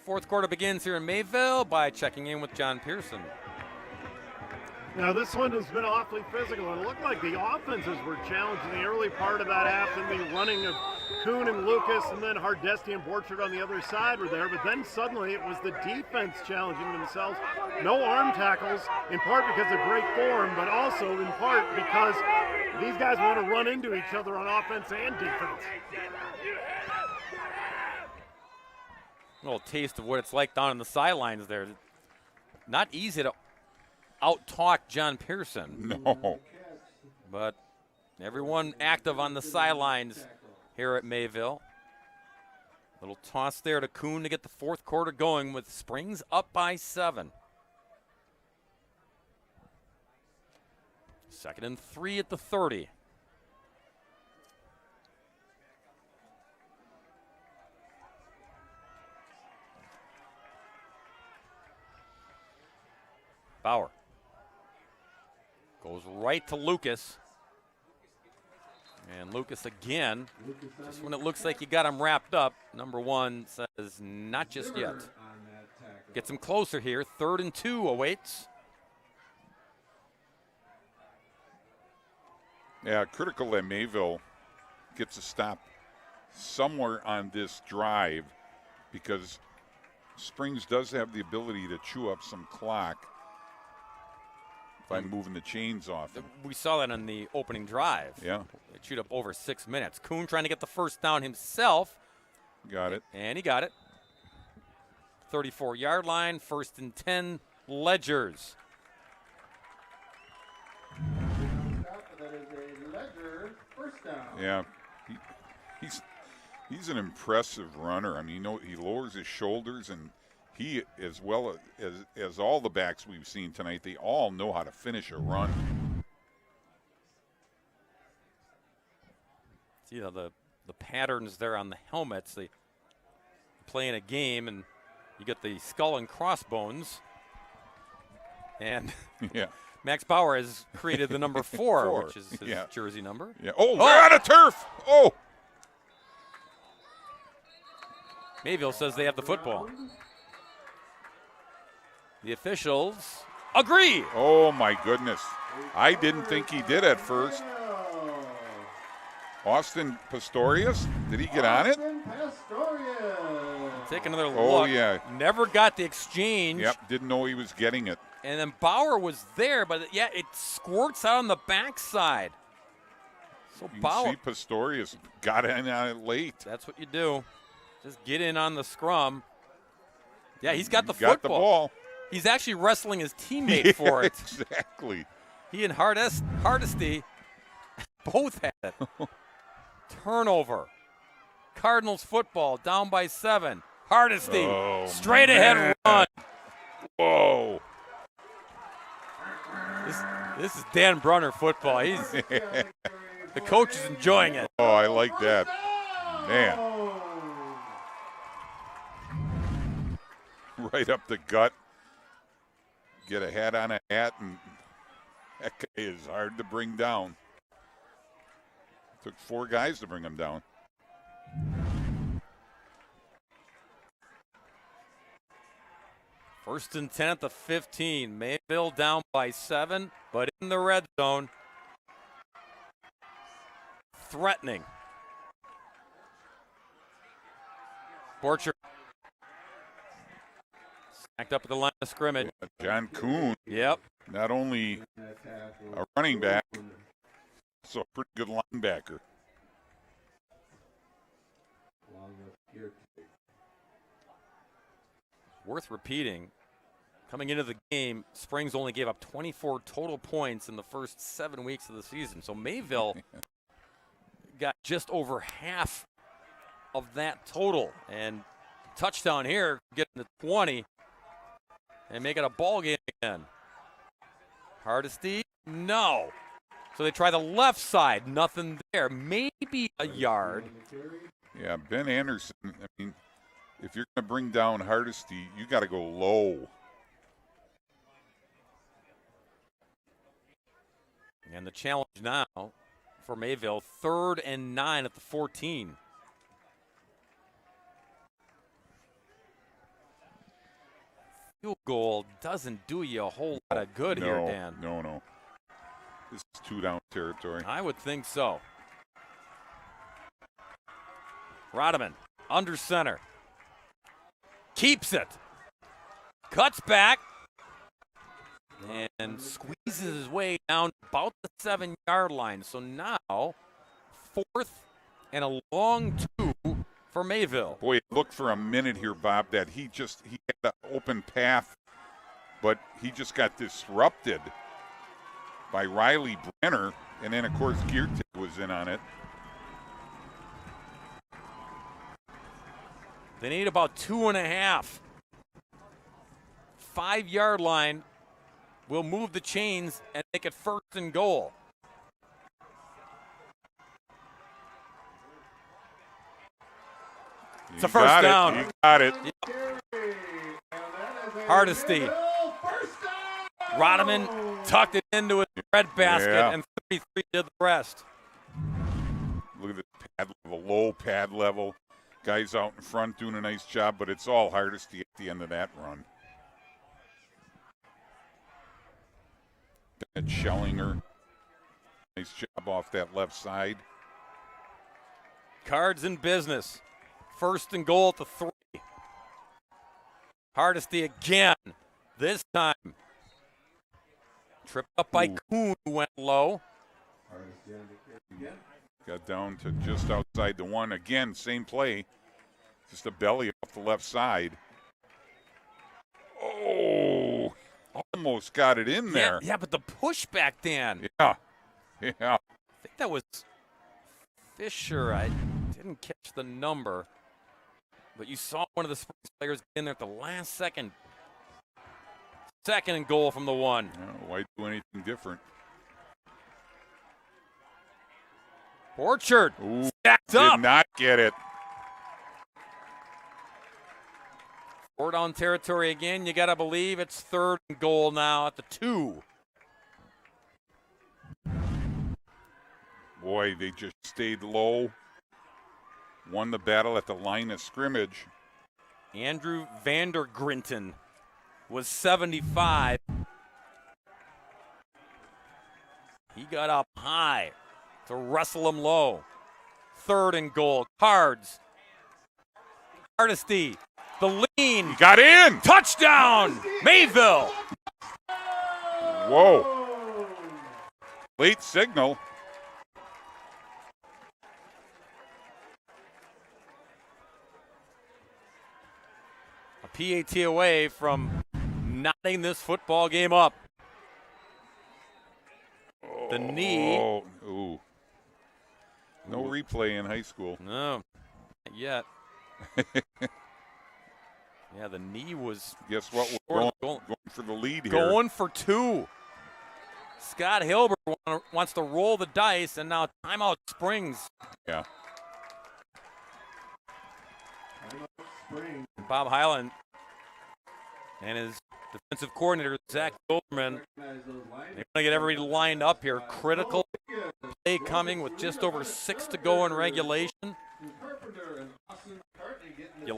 Fourth quarter begins here in Mayville by checking in with John Pearson.
Now this one has been awfully physical, and it looked like the offenses were challenged in the early part of that half, and the running of Kuhn and Lucas, and then Hardesty and Borchard on the other side were there, but then suddenly it was the defense challenging themselves. No arm tackles, in part because of great form, but also in part because these guys want to run into each other on offense and defense.
A little taste of what it's like down on the sidelines there. Not easy to out-talk John Pearson.
No.
But everyone active on the sidelines here at Mayville. Little toss there to Kuhn to get the 4th quarter going with Springs up by 7. 2nd and 3 at the 30. Bauer goes right to Lucas. And Lucas again, just when it looks like you got him wrapped up, number 1 says not just yet. Gets him closer here. 3rd and 2 awaits.
Yeah, critical that Mayville gets a stop somewhere on this drive because Springs does have the ability to chew up some clock by moving the chains off.
We saw that on the opening drive.
Yeah.
It chewed up over 6 minutes. Kuhn trying to get the first down himself.
Got it.
And he got it. 34-yard line, 1st and 10, Ledgers.
That is a Ledger first down.
Yeah. He's an impressive runner. I mean, he lowers his shoulders, and he, as well as all the backs we've seen tonight, they all know how to finish a run.
See, the patterns there on the helmets. They play in a game, and you get the skull and crossbones. And
yeah.
Max Bauer has created the number 4, which is his jersey number.
Yeah. Oh, they're out of turf. Oh.
Mayville says they have the football. The officials agree.
Oh, my goodness. I didn't think he did at first. Austin Pastorius, did he get on it?
Take another look.
Oh, yeah.
Never got the exchange.
Yep, didn't know he was getting it.
And then Bauer was there, but yeah, it squirts out on the backside. So
You
Bauer.
can see Pastorius got in on it late.
That's what you do. Just get in on the scrum. Yeah, he's got the
Got the
football.
ball.
He's actually wrestling his teammate for it.
Exactly.
He and Hardesty both had it. Turnover. Cardinals football down by 7. Hardesty straight ahead run.
Whoa.
This is Dan Brunner football. The coach is enjoying it.
Oh, I like that. Man. Right up the gut. Get a hat on a hat, and that guy is hard to bring down. Took 4 guys to bring him down.
First and 10 at the 15. Mayville down by 7, but in the red zone. Threatening. Borcher. Stacked up at the line of scrimmage.
John Kuhn.
Yep.
Not only a running back, so a pretty good linebacker.
Worth repeating. Coming into the game, Springs only gave up 24 total points in the first 7 weeks of the season. So Mayville got just over half of that total. And touchdown here, getting to 20 and make it a ball game again. Hardesty, no. So they try the left side, nothing there. Maybe a yard.
Yeah, Ben Anderson, I mean, if you're going to bring down Hardesty, you got to go low.
And the challenge now for Mayville, 3rd and 9 at the 14. Field goal doesn't do you a whole lot of good here, Dan.
No. This is 2-down territory.
I would think so. Rodman, under center. Keeps it. Cuts back. And squeezes his way down about the 7-yard line. So now, 4th and a long 2 for Mayville.
Boy, it looked for a minute here, Bob, that he had an open path, but he just got disrupted by Riley Brunner, and then, of course, Geertig was in on it.
They need about 2.5. 5-yard line will move the chains and make it 1st and goal. It's a first down.
You got it.
Hardesty. Rodman tucked it into his red basket, and 33 did the rest.
Look at the pad level, low pad level. Guys out in front doing a nice job, but it's all Hardesty at the end of that run. Bennett Schellinger. Nice job off that left side.
Cards in business. 1st and goal at the 3. Hardesty again. This time. Tripped up by Kuhn, who went low.
Got down to just outside the 1. Again, same play. Just a belly off the left side. Oh, almost got it in there.
Yeah, but the pushback, Dan.
Yeah.
I think that was Fisher. I didn't catch the number. But you saw one of the Springs players get in there at the last second. 2nd and goal from the 1.
Yeah, why do anything different?
Orchard.
Ooh,
stacked up.
Did not get it.
4 down territory again. You got to believe it's 3rd and goal now at the 2.
Boy, they just stayed low. Won the battle at the line of scrimmage.
Andrew Vandergrinten was 75. He got up high to wrestle him low. 3rd and goal. Cards. Hardesty. The lean.
He got in.
Touchdown. Mayville.
Whoa. Late signal.
A PAT away from knotting this football game up. The knee.
Oh, ooh. No replay in high school.
No, not yet. Yeah, the knee was.
Guess what? We're going for the lead here.
Going for 2. Scott Hilbert wants to roll the dice, and now timeout Springs.
Yeah.
Bob Highland and his defensive coordinator, Zach Goldman, they want to get everybody lined up here. Critical play coming with just over 6 to go in regulation. Do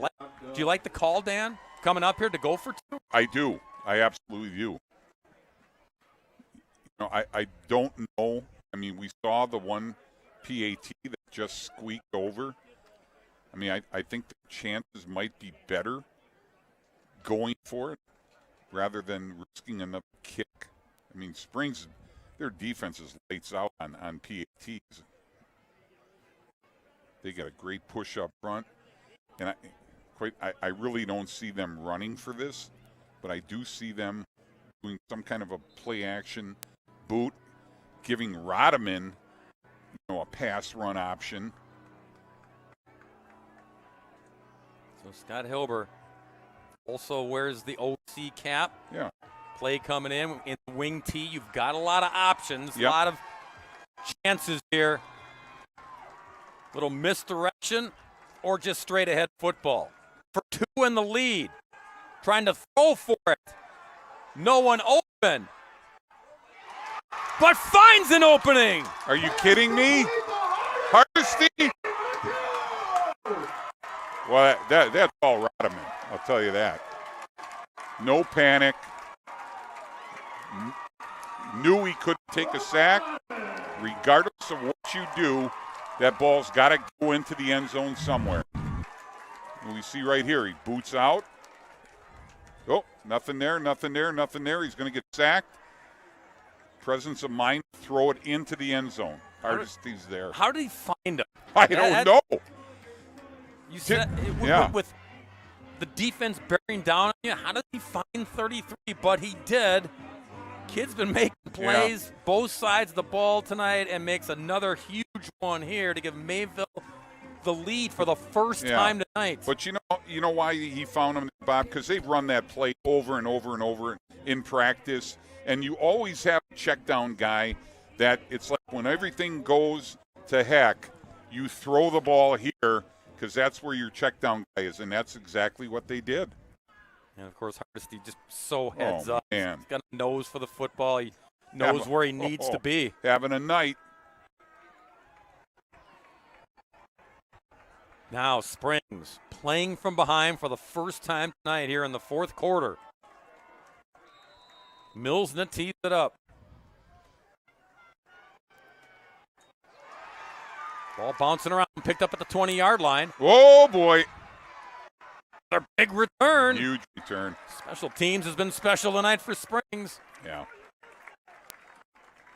you like the call, Dan, coming up here to go for 2?
I do. I absolutely do. You know, I don't know. I mean, we saw the one PAT that just squeaked over. I mean, I think the chances might be better going for it rather than risking another kick. I mean, Springs, their defense is lights out on PATs. They got a great push up front. And I really don't see them running for this, but I do see them doing some kind of a play action boot, giving Rodman, a pass run option.
So Scott Hilbert also wears the OC cap.
Yeah.
Play coming in the wing tee. You've got a lot of options,
Yep.
a lot of chances here. Little misdirection or just straight ahead football. For 2 in the lead. Trying to throw for it. No one open. But finds an opening.
Are you kidding me? Hardesty? Well, that's all Rodman, I'll tell you that. No panic. Knew he couldn't take a sack. Regardless of what you do, that ball's got to go into the end zone somewhere. We see right here, he boots out. Oh, nothing there, nothing there, nothing there. He's going to get sacked. Presence of mind, throw it into the end zone. Hardesty's there.
How did he find him?
I don't know.
You said with the defense bearing down on you, how did he find 33? But he did. Kid's been making plays both sides of the ball tonight and makes another huge one here to give Mayville the lead for the first time tonight.
But you know why he found him, Bob? Because they've run that play over and over and over in practice, and you always have a check down guy that it's like when everything goes to heck, you throw the ball here because that's where your check down guy is, and that's exactly what they did.
And, of course, Hardesty just so heads up.
Man.
He's got a nose for the football. He knows where he needs to be.
Having a night.
Now Springs playing from behind for the first time tonight here in the fourth quarter. Mills tees it up. Ball bouncing around, picked up at the 20-yard line.
Oh, boy.
Another big return.
Huge return.
Special teams has been special tonight for Springs.
Yeah.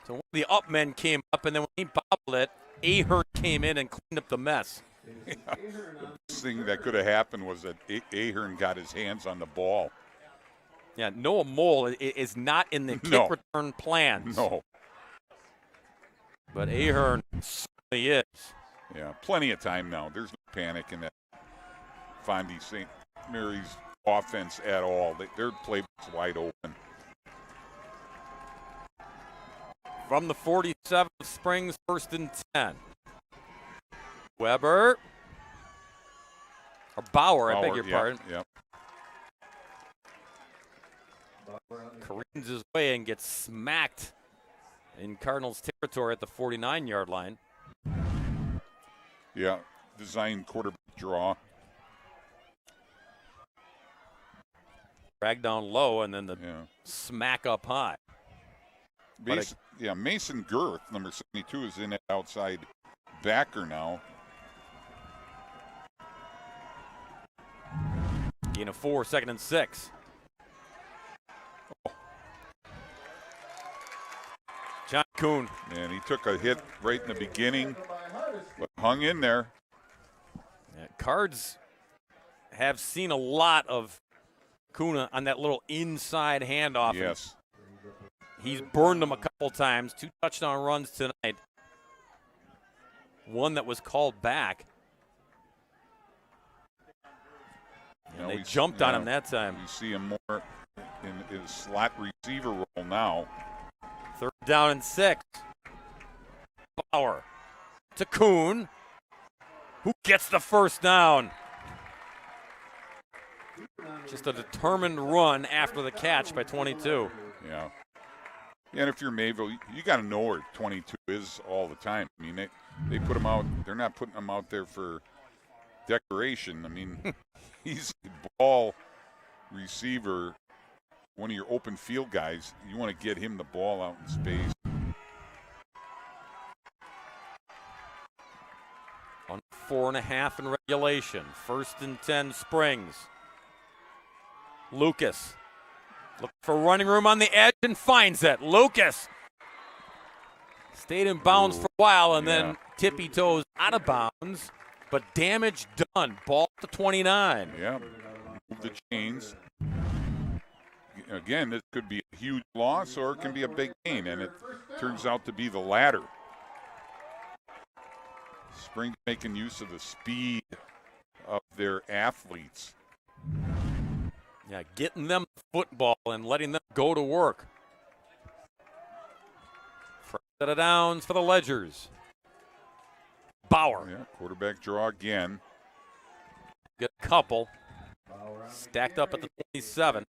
So the up men came up, and then when he bobbled it, Ahern came in and cleaned up the mess.
Yeah. The best thing that could have happened was that Ahern got his hands on the ball.
Yeah, Noah Mole is not in the kick return plans.
No.
But Ahern certainly is.
Yeah, plenty of time now. There's no panic in that Fondy St. Mary's offense at all. Their playbook's wide open.
From the 47 of Springs, 1st and 10. Weber. Or Bauer, I beg your pardon.
Yep.
Careens his way and gets smacked in Cardinals territory at the 49-yard line.
Yeah, design quarterback draw.
Drag down low and then the smack up high.
Mason Girth, number 72, is in that outside backer now.
Gain of 4, 2nd and 6. John Kuhn.
And he took a hit right in the beginning, but hung in there.
Yeah, Cards have seen a lot of Kuhn on that little inside handoff.
Yes.
He's burned them a couple times. 2 touchdown runs tonight. One that was called back. And they jumped on him that time.
You see him more in his slot receiver role now.
3rd down and 6. Bauer to Kuhn, who gets the first down. Just a determined run after the catch by 22.
Yeah. And if you're Mayville, you got to know where 22 is all the time. I mean, they put him out. They're not putting him out there for decoration. I mean, he's a ball receiver, one of your open field guys. You want to get him the ball out in space.
On 4.5 in regulation. 1st and 10 Springs. Lucas looking for running room on the edge and finds it. Lucas stayed in bounds for a while and then tippy toes out of bounds, but damage done. Ball to 29.
Yeah, move the chains. Again, this could be a huge loss or it can be a big gain, and it turns out to be the latter. Springs making use of the speed of their athletes.
Yeah, getting them football and letting them go to work. First set of downs for the Ledgers. Bauer.
Yeah, quarterback draw again.
Get a couple. Stacked up at the 27.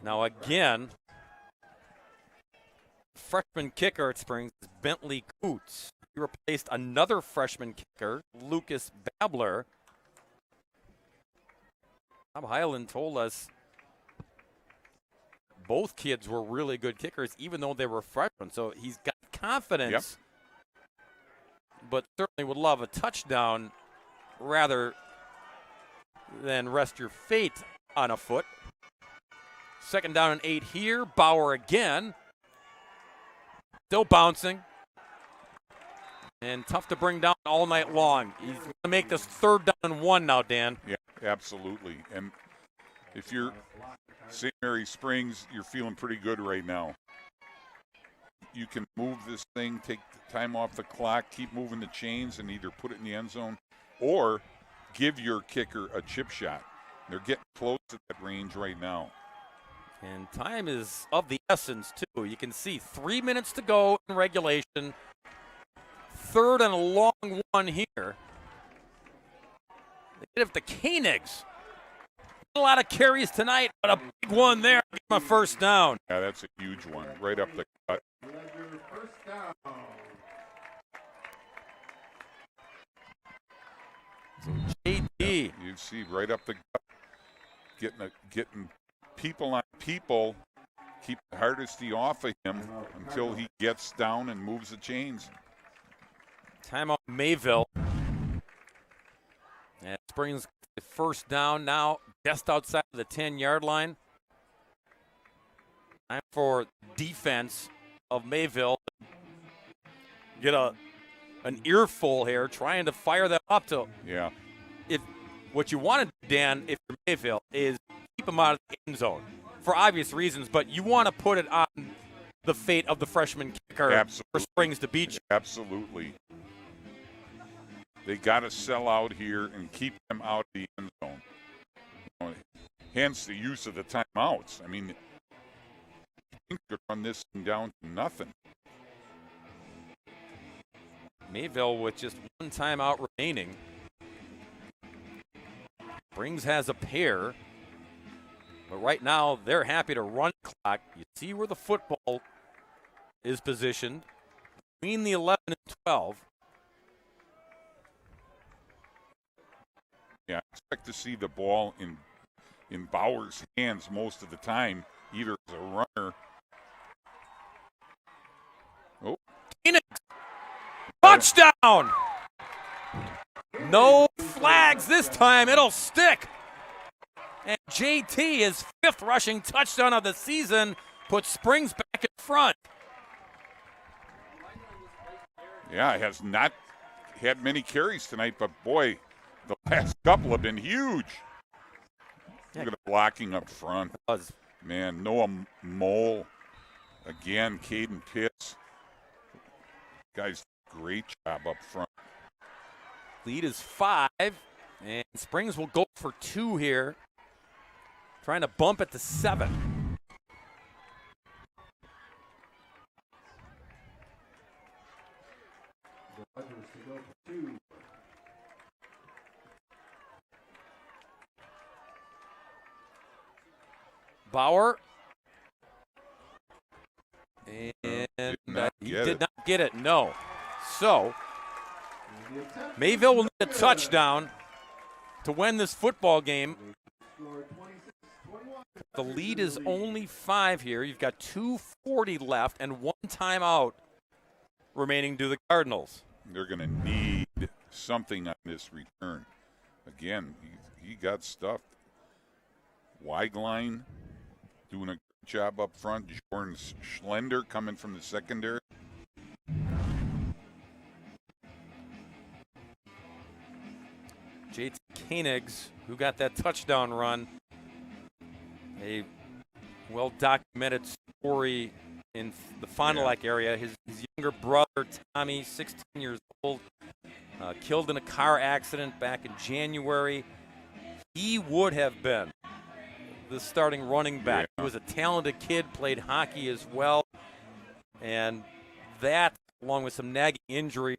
Now again, freshman kicker at Springs is Bentley Coots. He replaced another freshman kicker, Lucas Babler. Bob Hyland told us both kids were really good kickers, even though they were freshmen. So he's got confidence, but certainly would love a touchdown rather than rest your fate on a foot. 2nd down and 8 here. Bauer again. Still bouncing. And tough to bring down all night long. He's going to make this 3rd down and 1 now, Dan.
Yeah, absolutely. And if you're St. Mary Springs, you're feeling pretty good right now. You can move this thing, take the time off the clock, keep moving the chains, and either put it in the end zone or give your kicker a chip shot. They're getting close to that range right now.
And time is of the essence, too. You can see 3 minutes to go in regulation. 3rd and a long one here. They did it with the Koenigs. A lot of carries tonight, but a big one there. Give him a 1st down.
Yeah, that's a huge one. Right up the cut.
So JD.
You see right up the gut. Getting people on people. Keep the hardesty off of him until he gets down and moves the chains.
Timeout Mayville. And Springs first down now, just outside of the 10-yard line. Time for defense of Mayville. Get an earful here, trying to fire them up to.
Yeah.
If what you want to do, Dan, if you're Mayville, is keep them out of the end zone for obvious reasons, but you want to put it on the fate of the freshman kicker for Springs to beat you.
Absolutely. They got to sell out here and keep them out of the end zone. You know, hence the use of the timeouts. I mean, I think you could run this thing down to nothing.
Mayville with just one timeout remaining. Springs has a pair, but right now they're happy to run the clock. You see where the football is positioned between the 11 and 12.
Yeah, I expect to see the ball in Bauer's hands most of the time, either as a runner. Oh.
Touchdown! No flags this time. It'll stick. And JT, his 5th rushing touchdown of the season, puts Springs back in front.
Yeah, has not had many carries tonight, but boy, the last couple have been huge. Look at the blocking up front. Man, Noah Mole. Again, Caden Pitts. Guys, great job up front.
Lead is 5, and Springs will go for 2 here. Trying to bump it to 7. Bauer. And he did not get it, no. So, Mayville will need a touchdown to win this football game. The lead is only 5 here. You've got 2:40 left and 1 timeout remaining to the Cardinals.
They're going to need something on this return. Again, he got stuffed. Weigline doing a good job up front. Jordan Schlender coming from the secondary.
JT Koenigs, who got that touchdown run, a well-documented story in the Fond du Lac area. His younger brother, Tommy, 16 years old, killed in a car accident back in January. He would have been the starting running back. He was a talented kid, played hockey as well, and that, along with some nagging injuries,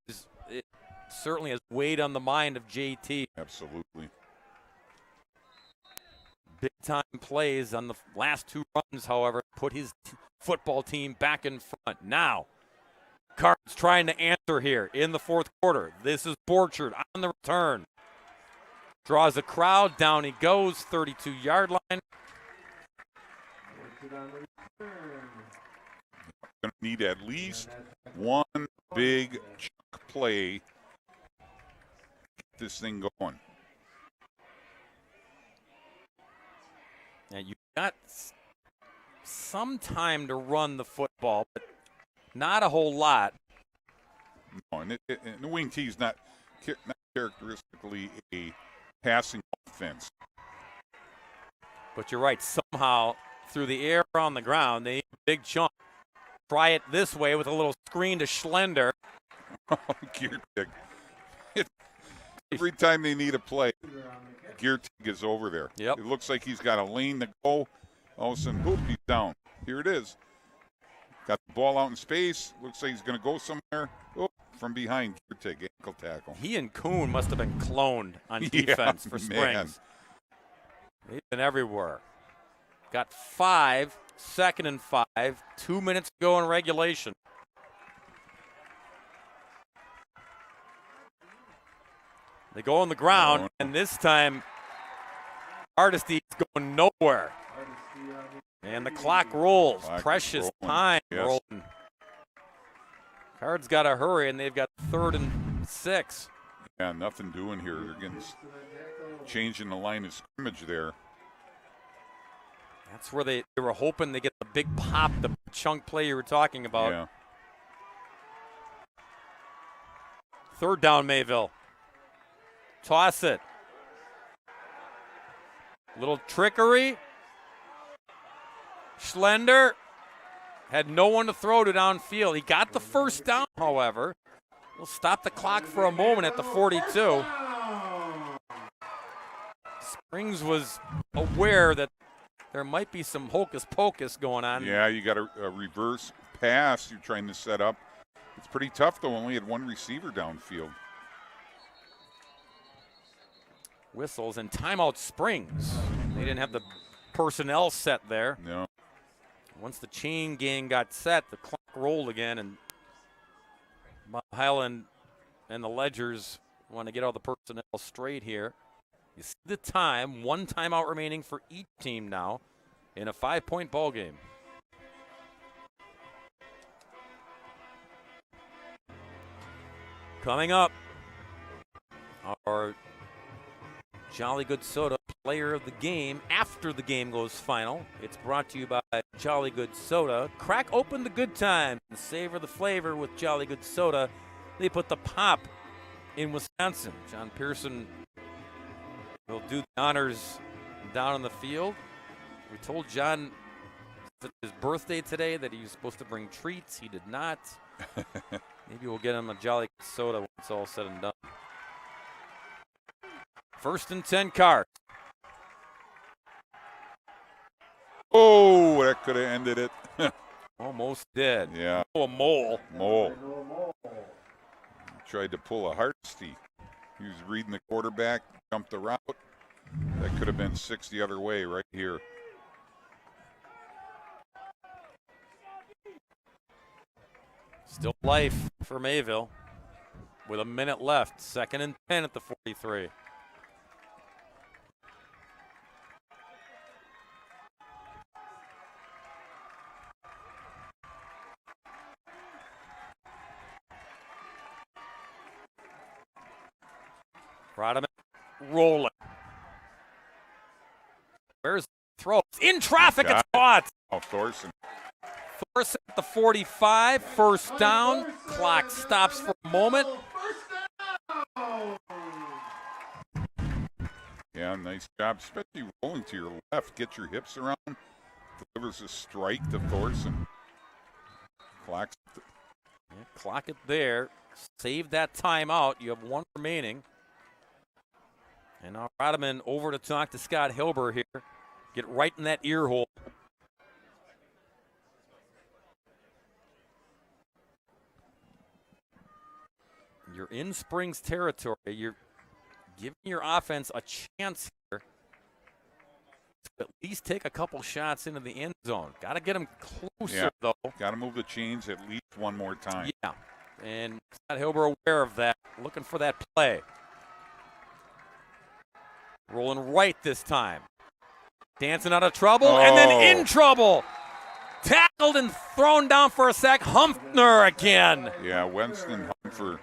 it certainly has weighed on the mind of JT.
Absolutely.
Big-time plays on the last 2 runs, however, put his football team back in front. Now, Cards trying to answer here in the 4th quarter. This is Borchard on the return. Draws a crowd. Down he goes, 32-yard line.
Going to need at least one big chunk play. Get this thing going.
Now you've got some time to run the football, but not a whole lot.
No, and the wing T is not characteristically a passing offense.
But you're right. Somehow, through the air on the ground, they need a big chunk. Try it this way with a little screen to Schlender.
Giertig. Every time they need a play, Giertig is over there.
Yep.
It looks like he's got a lane to go. All of a sudden, boop, he's down. Here it is. Got the ball out in space. Looks like he's going to go somewhere. Oh, from behind, Giertig, ankle tackle.
He and Kuhn must have been cloned on defense for Springs.
Man.
They've been everywhere. Got 5, 2nd and 5, 2 minutes to go in regulation. They go on the ground, and this time, Artisty's going nowhere. And the clock rolls. Precious time rolling. Cards got to hurry, and they've got 3rd and 6.
Yeah, nothing doing here. They're getting changing the line of scrimmage there.
That's where they were hoping they get the big pop, the chunk play you were talking about.
Yeah.
3rd down, Mayville. Toss it. Little trickery. Schlender had no one to throw to downfield. He got the 1st down, however. We'll stop the clock for a moment at the 42. Springs was aware that there might be some hocus pocus going on.
Yeah, you got a reverse pass you're trying to set up. It's pretty tough, though. Only had one receiver downfield.
Whistles and timeout Springs. They didn't have the personnel set there.
No.
Once the chain gang got set, the clock rolled again, and Bob Highland and the Ledgers want to get all the personnel straight here. You see the time, 1 timeout remaining for each team now in a 5-point ball game. Coming up, our Jolly Good Soda player of the game after the game goes final. It's brought to you by Jolly Good Soda. Crack open the good times and savor the flavor with Jolly Good Soda. They put the pop in Wisconsin. John Pearson will do the honors down on the field. We told John his birthday today that he was supposed to bring treats. He did not. Maybe we'll get him a Jolly Good Soda when it's all said and done. 1st and 10 Cards.
Oh, that could have ended it.
Almost did.
Yeah.
Oh, a mole.
Tried to pull a Hardesty. He was reading the quarterback, jumped the route. That could have been 6 the other way right here.
Still life for Mayville with a minute left. 2nd and 10 at the 43. Rodman rolling. Where's the throw? In traffic, it's caught.
Oh, Thorson.
Thorson at the 45, 1st down. Clock stops for a moment.
Yeah, nice job, especially rolling to your left. Get your hips around. Delivers a strike to Thorson. Clock
it there. Save that timeout. You have 1 remaining. And now Rodman over to talk to Scott Hilber here. Get right in that ear hole. You're in Springs territory. You're giving your offense a chance here to at least take a couple shots into the end zone. Got to get them closer, though.
Got to move the chains at least 1 more time.
Yeah, and Scott Hilber aware of that, looking for that play. Rolling right this time. Dancing out of trouble, and then in trouble. Tackled and thrown down for a sack. Humpner again.
Yeah, Winston Humpher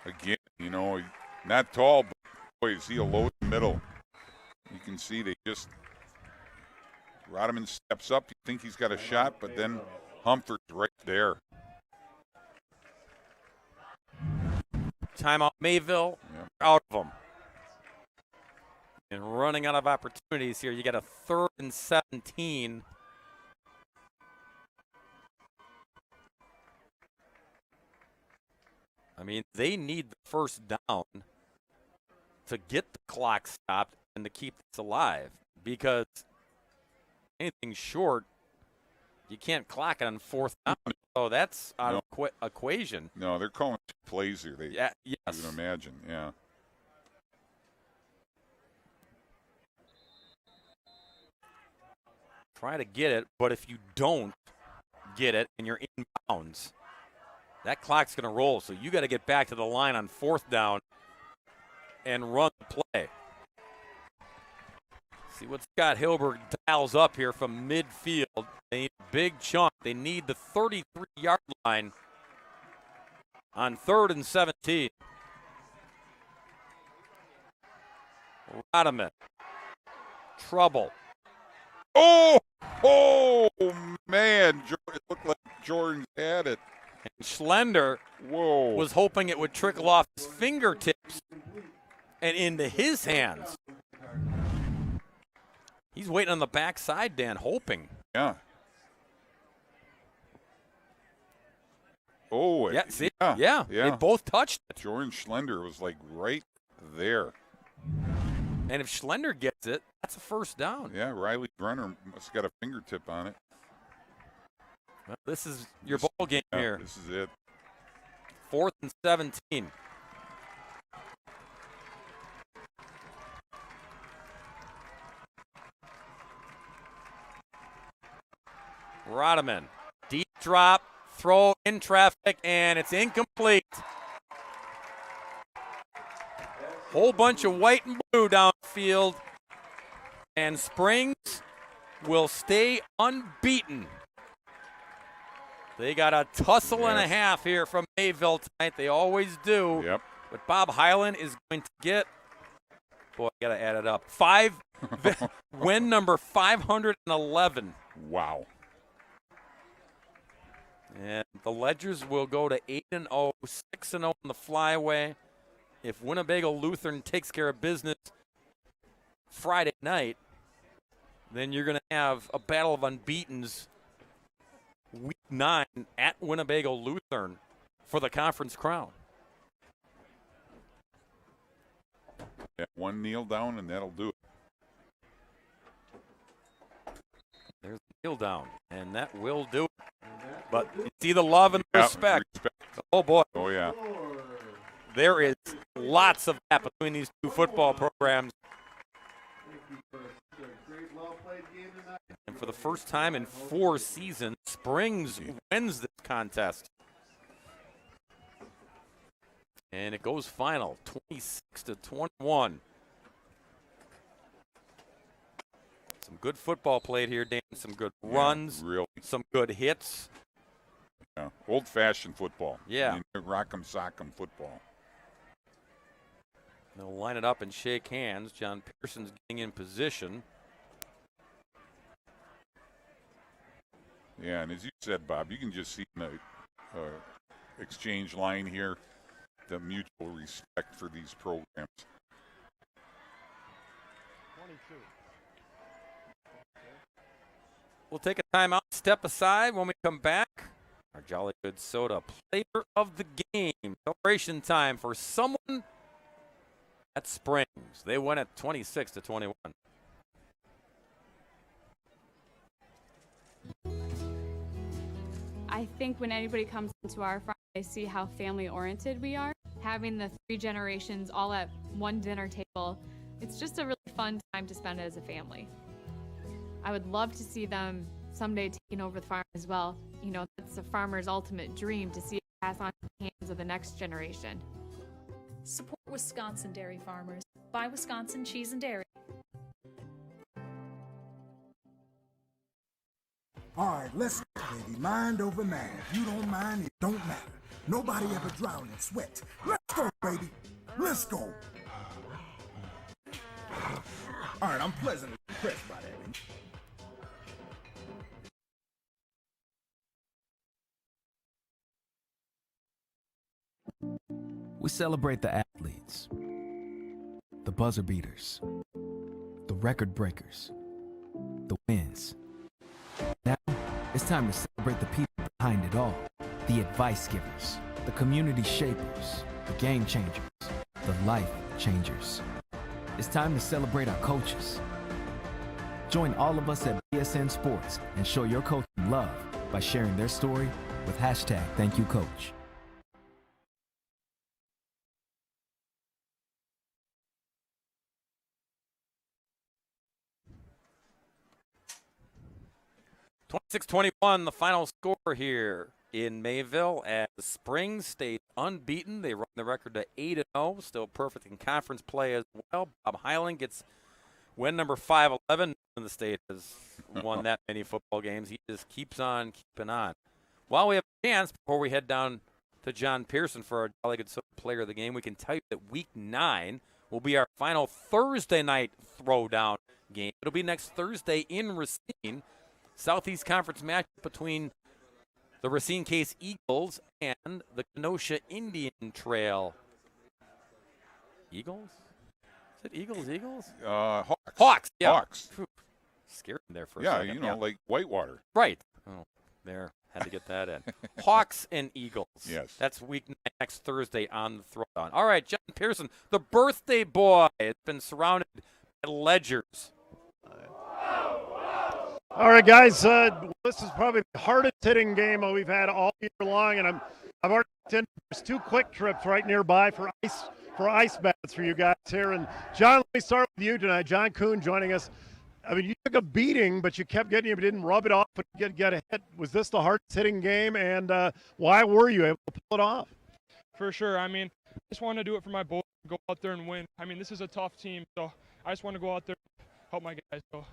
again. You know, not tall, but boy, is he a low in the middle. You can see they just, Rodman steps up. You think he's got a shot, but then Humphrey's right there.
Timeout Mayville, out of them. And running out of opportunities here. You got a 3rd and 17. I mean, they need the 1st down to get the clock stopped and to keep this alive, because anything short, you can't clock it on 4th down. So that's out of equation.
No, they're calling 2 plays here.
Yes.
You can imagine, yeah.
Try to get it, but if you don't get it and you're inbounds, that clock's going to roll. So you got to get back to the line on 4th down and run the play. See what Scott Hilberg dials up here from midfield. They need a big chunk. They need the 33-yard line on 3rd and 17. Rodiman. Trouble.
Oh, man. It looked like Jordan had it.
And Schlender was hoping it would trickle off his fingertips and into his hands. He's waiting on the backside, Dan, hoping.
Yeah. Oh,
yeah, see? Yeah. They both touched it.
Jordan Schlender was like right there.
And if Schlender gets it, that's a first down.
Yeah, Riley Brunner must have got a fingertip on it.
Well, this is your ball game here.
This is it.
4th and 17. Rodiman. Deep drop, throw in traffic, and it's incomplete. Whole bunch of white and blue downfield. And Springs will stay unbeaten. They got a tussle and a half here from Mayville tonight. They always do.
Yep.
But Bob Hyland is going to get, boy, I got to add it up, win number 511.
Wow.
And the Ledgers will go to 8-0, 6-0 in the flyway. If Winnebago Lutheran takes care of business Friday night, then you're going to have a battle of unbeatens Week 9 at Winnebago Lutheran for the conference crown.
Yeah, one kneel down, and that'll do it.
There's the kneel down, and that will do it. But you see the love and the respect. Oh, boy.
Oh, yeah.
There is lots of that between these two football programs. And for the first time in 4 seasons, Springs wins this contest. And it goes final, 26-21. Some good football played here, Dan. Some good runs.
Really.
Some good hits.
Yeah. Old-fashioned football.
Yeah.
Rock'em sock'em football.
They'll line it up and shake hands. John Pearson's getting in position.
Yeah, and as you said, Bob, you can just see in the exchange line here the mutual respect for these programs.
22.
We'll take a timeout, step aside. When we come back, our Jolly Good Soda player of the game. Celebration time for someone at Springs. They win at 26-21.
I think when anybody comes into our farm, they see how family-oriented we are. Having the 3 generations all at one dinner table, it's just a really fun time to spend as a family. I would love to see them someday taking over the farm as well. You know, that's a farmer's ultimate dream, to see it pass on to the hands of the next generation.
Support Wisconsin dairy farmers. Buy Wisconsin cheese and dairy.
All right, let's go, baby. Mind over matter. If you don't mind, it don't matter. Nobody ever drowned in sweat. Let's go, baby. Let's go. All right, I'm pleasantly impressed by that.
We celebrate the athletes, the buzzer beaters, the record breakers, the wins. Now, it's time to celebrate the people behind it all. The advice givers, the community shapers, the game changers, the life changers. It's time to celebrate our coaches. Join all of us at WSN Sports and show your coach love by sharing their story with #ThankYouCoach.
26-21, the final score here in Mayville as Springs stayed unbeaten. They run the record to 8-0, still perfect in conference play as well. Bob Hyland gets win number 511. The state has won that many football games. He just keeps on keeping on. While we have a chance, before we head down to John Pearson for our Jolly Good Soda Player of the Game. We can tell you that Week 9 will be our final Thursday night throwdown game. It'll be next Thursday in Racine. Southeast Conference match between the Racine Case Eagles and the Kenosha Indian Trail. Eagles? Is it Eagles?
Hawks.
Hawks, yeah.
Hawks.
Whew. Scared me there for a
Yeah,
second.
you know, like Whitewater.
Right. Oh, there. Had to get that in. Hawks and Eagles.
Yes.
That's Week 9 next Thursday on the Throwdown. All right, John Pearson, the birthday boy, has been surrounded by ledgers.
All right, guys. This is probably the hardest hitting game we've had all year long, and I've already attended. There's 2 quick trips right nearby for ice baths for you guys here. And John, let me start with you tonight. John Kuhn joining us. I mean, you took a beating, but you kept getting it, but didn't rub it off, but get a hit. Was this the hardest hitting game, and why were you able to pull it off?
For sure. I mean, I just want to do it for my boys, go out there and win. I mean, this is a tough team, so I just want to go out there and help my guys. So.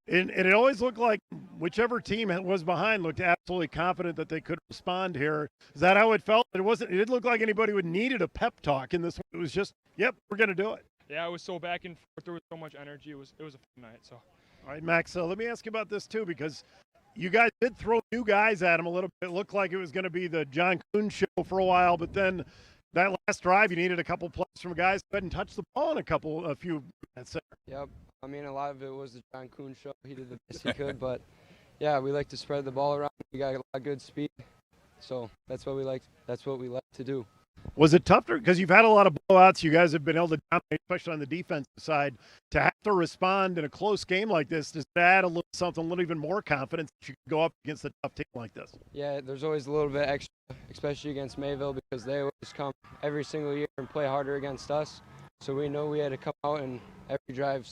And it always looked like whichever team was behind looked absolutely confident that they could respond here. Is that how it felt? It didn't look like anybody would needed a pep talk in this one. It was just, yep, we're going to do it.
Yeah, it was so back and forth. There was so much energy. It was a fun night. So.
All right, Max, let me ask you about this too, because you guys did throw new guys at him a little bit. It looked like it was going to be the John Kuhn show for a while, but then that last drive, you needed a couple plays from guys who hadn't touched the ball in a few minutes.
Yep. I mean, a lot of it was the John Kuhn show. He did the best he could, but yeah, we like to spread the ball around. We got a lot of good speed, so that's what we like. That's what we like to do.
Was it tougher because you've had a lot of blowouts? You guys have been able to dominate, especially on the defensive side. To have to respond in a close game like this, does that add a little even more confidence that you can go up against a tough team like this?
Yeah, there's always a little bit extra, especially against Mayville, because they always come every single year and play harder against us. So we know we had to come out and every drive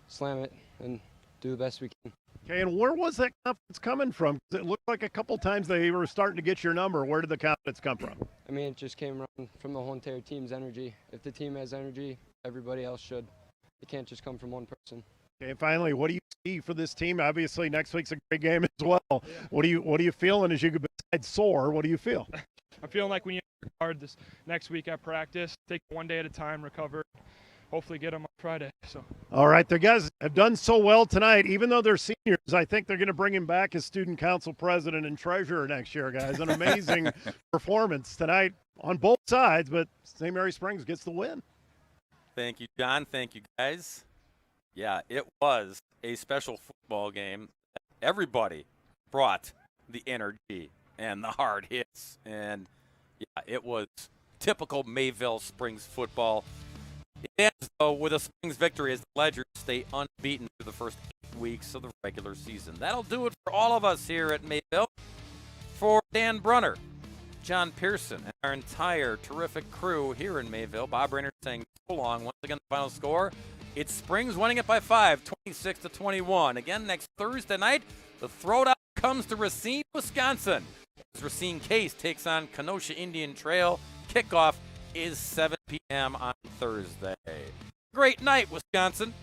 slam it and do the best we can.
Okay, and where was that confidence coming from? 'Cause it looked like a couple times they were starting to get your number. Where did the confidence come from?
I mean, it just came from the whole entire team's energy. If the team has energy, everybody else should. It can't just come from one person.
Okay, and finally, what do you see for this team? Obviously, next week's a great game as well. Yeah. What are you feeling as you besides sore? What do you feel?
I'm feeling like we need to work hard this next week at practice. Take it one day at a time, recover. Hopefully get them on Friday. So.
All right, the guys have done so well tonight. Even though they're seniors, I think they're going to bring him back as student council president and treasurer next year, guys. An amazing performance tonight on both sides, but St. Mary Springs gets the win.
Thank you, John. Thank you, guys. Yeah, it was a special football game. Everybody brought the energy and the hard hits. And, yeah, it was typical Mayville Springs football. It ends, though, with a Springs victory as the Ledgers stay unbeaten through the first 8 weeks of the regular season. That'll do it for all of us here at Mayville. For Dan Brunner, John Pearson, and our entire terrific crew here in Mayville, Bob Brainerd saying so long. Once again, the final score, it's Springs winning it by 5, 26-21. Again, next Thursday night, the throwdown comes to Racine, Wisconsin. As Racine Case takes on Kenosha Indian Trail. Kickoff is 7 p.m. on Thursday. Great night, Wisconsin.